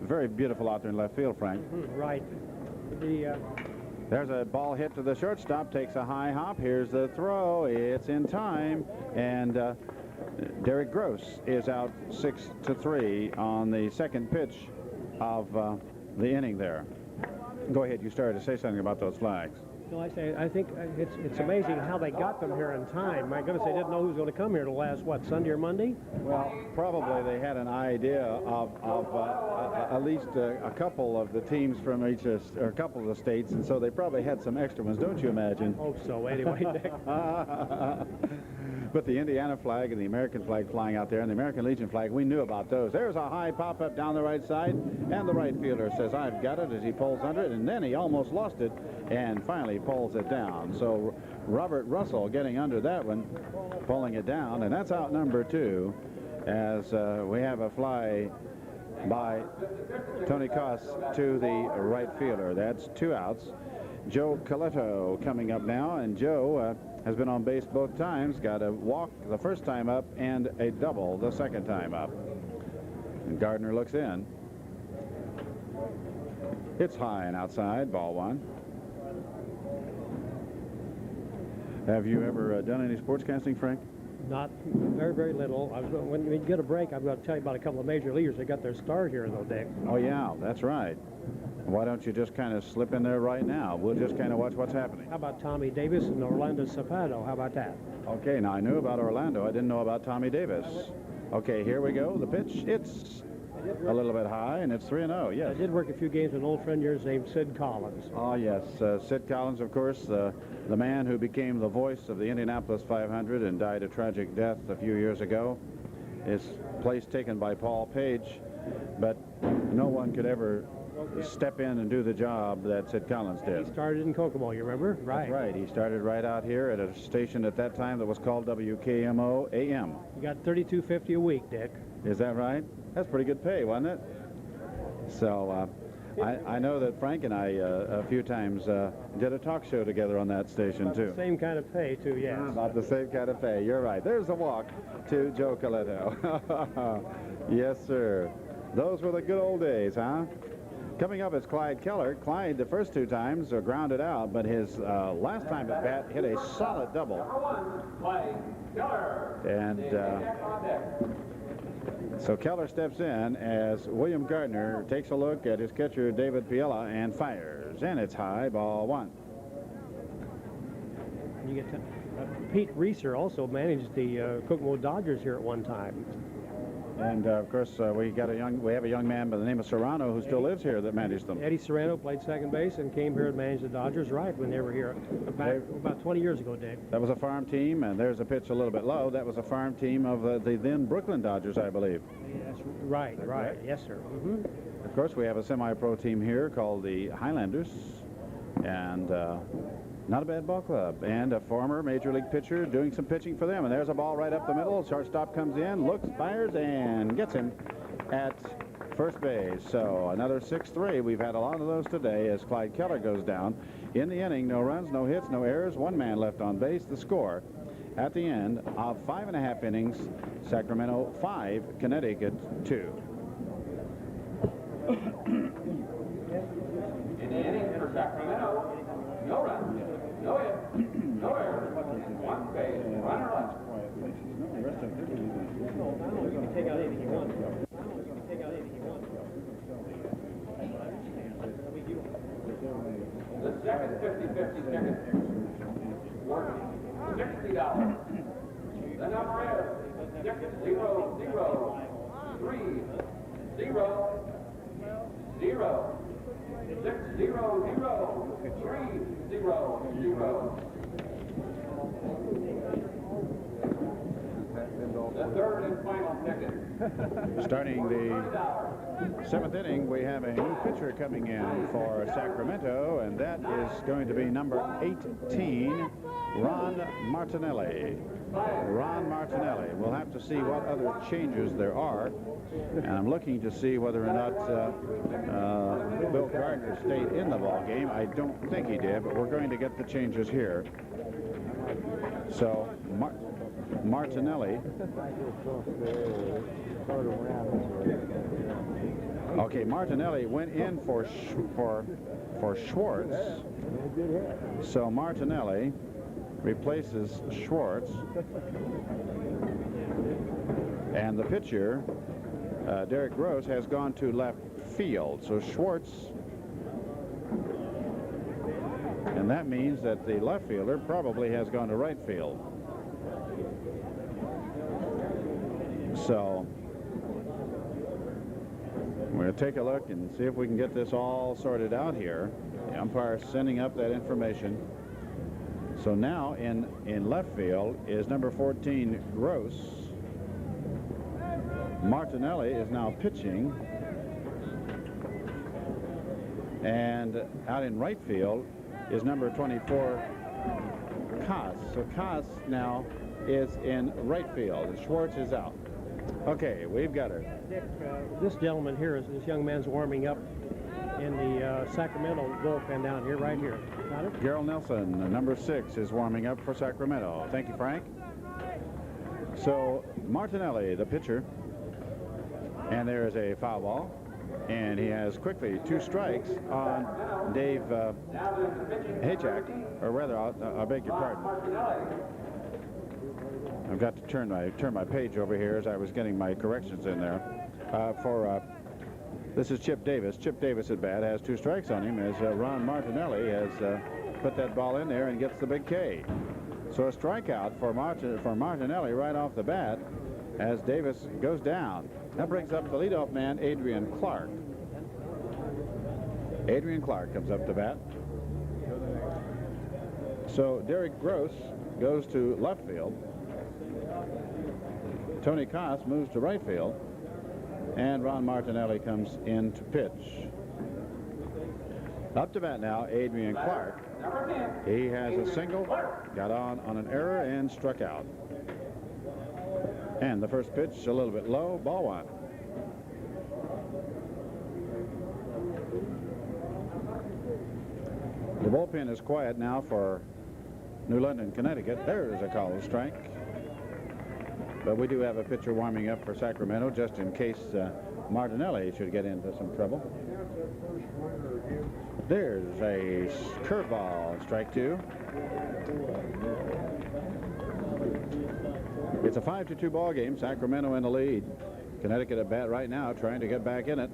Speaker 2: very beautiful out there in left field, Frank.
Speaker 9: Right.
Speaker 2: There's a ball hit to the shortstop, takes a high hop. Here's the throw. It's in time, and Derek Gross is out 6-3 on the second pitch of the inning there. Go ahead. You started to say something about those flags.
Speaker 9: No, I think it's amazing how they got them here in time. My goodness, they didn't know who was going to come here till last, what, Sunday or Monday?
Speaker 2: Well, probably they had an idea of at least a couple of the teams from each, or a couple of the states, and so they probably had some extra ones, don't you imagine?
Speaker 9: Hope so, anyway, Dick.
Speaker 2: But the Indiana flag and the American flag flying out there, and the American Legion flag, we knew about those. There's a high pop-up down the right side, and the right fielder says, I've got it, as he pulls under it, and then he almost lost it, and finally pulls it down. So Robert Russell getting under that one, pulling it down, and that's out number 2, as we have a fly by Tony Koss to the right fielder. That's 2 outs. Joe Coletto coming up now, and Joe has been on base both times, got a walk the first time up and a double the second time up. And Gardner looks in. It's high and outside, ball 1. Have you ever done any sportscasting, Frank?
Speaker 9: Not very, very little. When we get a break, I'm going to tell you about a couple of major leaguers that got their start here, though, Dick.
Speaker 2: Oh, yeah, that's right. Why don't you just kind of slip in there right now? We'll just kind of watch what's happening.
Speaker 9: How about Tommy Davis and Orlando Zapata? How about that?
Speaker 2: Okay, now I knew about Orlando. I didn't know about Tommy Davis. Okay, here we go. The pitch, it's a little bit high, and it's 3-0, yes.
Speaker 9: I did work a few games with an old friend of yours named Sid Collins.
Speaker 2: Oh, yes. Sid Collins, of course, the man who became the voice of the Indianapolis 500 and died a tragic death a few years ago. His place taken by Paul Page, but no one could ever step in and do the job that Sid Collins did.
Speaker 9: He started in Kokomo, you remember? Right.
Speaker 2: That's right. He started right out here at a station at that time that was called WKMO AM.
Speaker 9: You got $32.50 a week, Dick.
Speaker 2: Is that right? That's pretty good pay, wasn't it? So I know that Frank and I a few times did a talk show together on that station, too.
Speaker 9: Same kind of pay, too, yes.
Speaker 2: About the same kind of pay. You're right. There's a walk to Joe Coletto. Yes, sir. Those were the good old days, huh? Coming up is Clyde Keller. Clyde, the first two times, grounded out, but his last time at bat hit a solid double.
Speaker 1: Clyde Keller.
Speaker 2: And so Keller steps in as William Gardner takes a look at his catcher, David Piella, and fires. And it's high, ball one.
Speaker 9: You get Pete Reeser also managed the Kokomo Dodgers here at one time.
Speaker 2: And of course, we have a young man by the name of Serrano who still lives here that managed them.
Speaker 9: Eddie Serrano played second base and came here and managed the Dodgers right when they were here about 20 years ago, Dick.
Speaker 2: That was a farm team, and there's a pitch a little bit low. That was a farm team of the then Brooklyn Dodgers, I believe.
Speaker 9: Yes, right. Yes, sir.
Speaker 2: Of course, we have a semi-pro team here called the Highlanders, and not a bad ball club, and a former major league pitcher doing some pitching for them. And there's a ball right up the middle. Shortstop comes in, looks, fires, and gets him at first base. So another 6-3. We've had a lot of those today as Clyde Keller goes down. In the inning, no runs, no hits, no errors, one man left on base. The score at the end of 5.5 innings, Sacramento 5, Connecticut 2.
Speaker 1: In the inning for Sacramento, no runs, no hits, no errors, one base, runner left.
Speaker 9: You can take out anything you want.
Speaker 1: The second 50-50 ticket worth $60. The number is 6003030. 6003030. The third and final ticket.
Speaker 2: Starting the seventh inning, we have a new pitcher coming in for Sacramento, and that is going to be number 18, Ron Martinelli. Ron Martinelli. We'll have to see what other changes there are, and I'm looking to see whether or not Bill Gardner stayed in the ball game. I don't think he did, but we're going to get the changes here. So Martinelli. Okay, Martinelli went in for Schwartz. So Martinelli replaces Schwartz, and the pitcher, Derek Gross, has gone to left field. So Schwartz, and that means that the left fielder probably has gone to right field. So we're going to take a look and see if we can get this all sorted out here. The umpire's sending up that information. So now in left field is number 14, Gross. Martinelli is now pitching. And out in right field is number 24, Koss. So Koss now is in right field, and Schwartz is out. Okay, we've got her.
Speaker 9: Dick, this gentleman here, this young man's warming up in the Sacramento bullpen down here, right here. Got it?
Speaker 2: Gerald Nelson, number 6, is warming up for Sacramento. Thank you, Frank. So Martinelli, the pitcher, and there is a foul ball, and he has quickly 2 strikes on Dave Hayjack, or rather, I beg your pardon. I've got to turn my page over here as I was getting my corrections in there. This is Chip Davis. Chip Davis at bat has 2 strikes on him as Ron Martinelli has put that ball in there and gets the big K. So a strikeout for Martinelli right off the bat as Davis goes down. That brings up the leadoff man, Adrian Clark. Adrian Clark comes up to bat. So Derek Gross goes to left field. Tony Koss moves to right field. And Ron Martinelli comes in to pitch. Up to bat now, Adrian Clark. He has a single, got on an error, and struck out. And the first pitch a little bit low, ball 1. The bullpen is quiet now for New London, Connecticut. There's a call, strike. But we do have a pitcher warming up for Sacramento just in case Martinelli should get into some trouble. There's a curveball, strike 2. It's a 5-2 ball game. Sacramento in the lead. Connecticut at bat right now, trying to get back in it.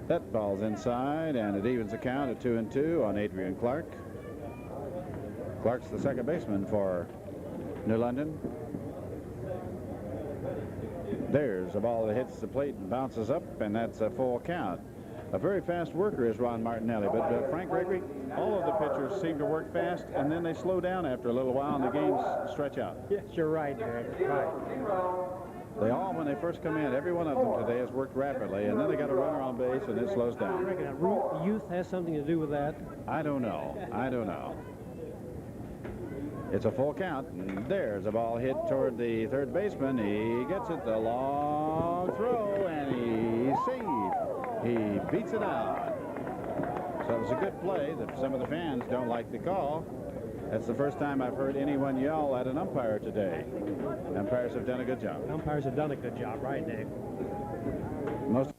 Speaker 2: That ball's inside, and it evens the count at 2-2 on Adrian Clark. Clark's the second baseman for New London. There's a ball that hits the plate and bounces up, and that's a full count. A very fast worker is Ron Martinelli, but Frank Gregory, all of the pitchers seem to work fast, and then they slow down after a little while, and the games stretch out.
Speaker 9: Yes, you're right, Derek. Right.
Speaker 2: They all, when they first come in, every one of them today has worked rapidly, and then they got a runner on base, and it slows
Speaker 9: I
Speaker 2: down.
Speaker 9: reckon that youth has something to do with that.
Speaker 2: I don't know. It's a full count, and there's a ball hit toward the third baseman. He gets it, the long throw, and he's safe. He beats it out. So it was a good play that some of the fans don't like the call. That's the first time I've heard anyone yell at an umpire today. Umpires have done a good job.
Speaker 9: Umpires have done a good job, right, Dave?
Speaker 2: Most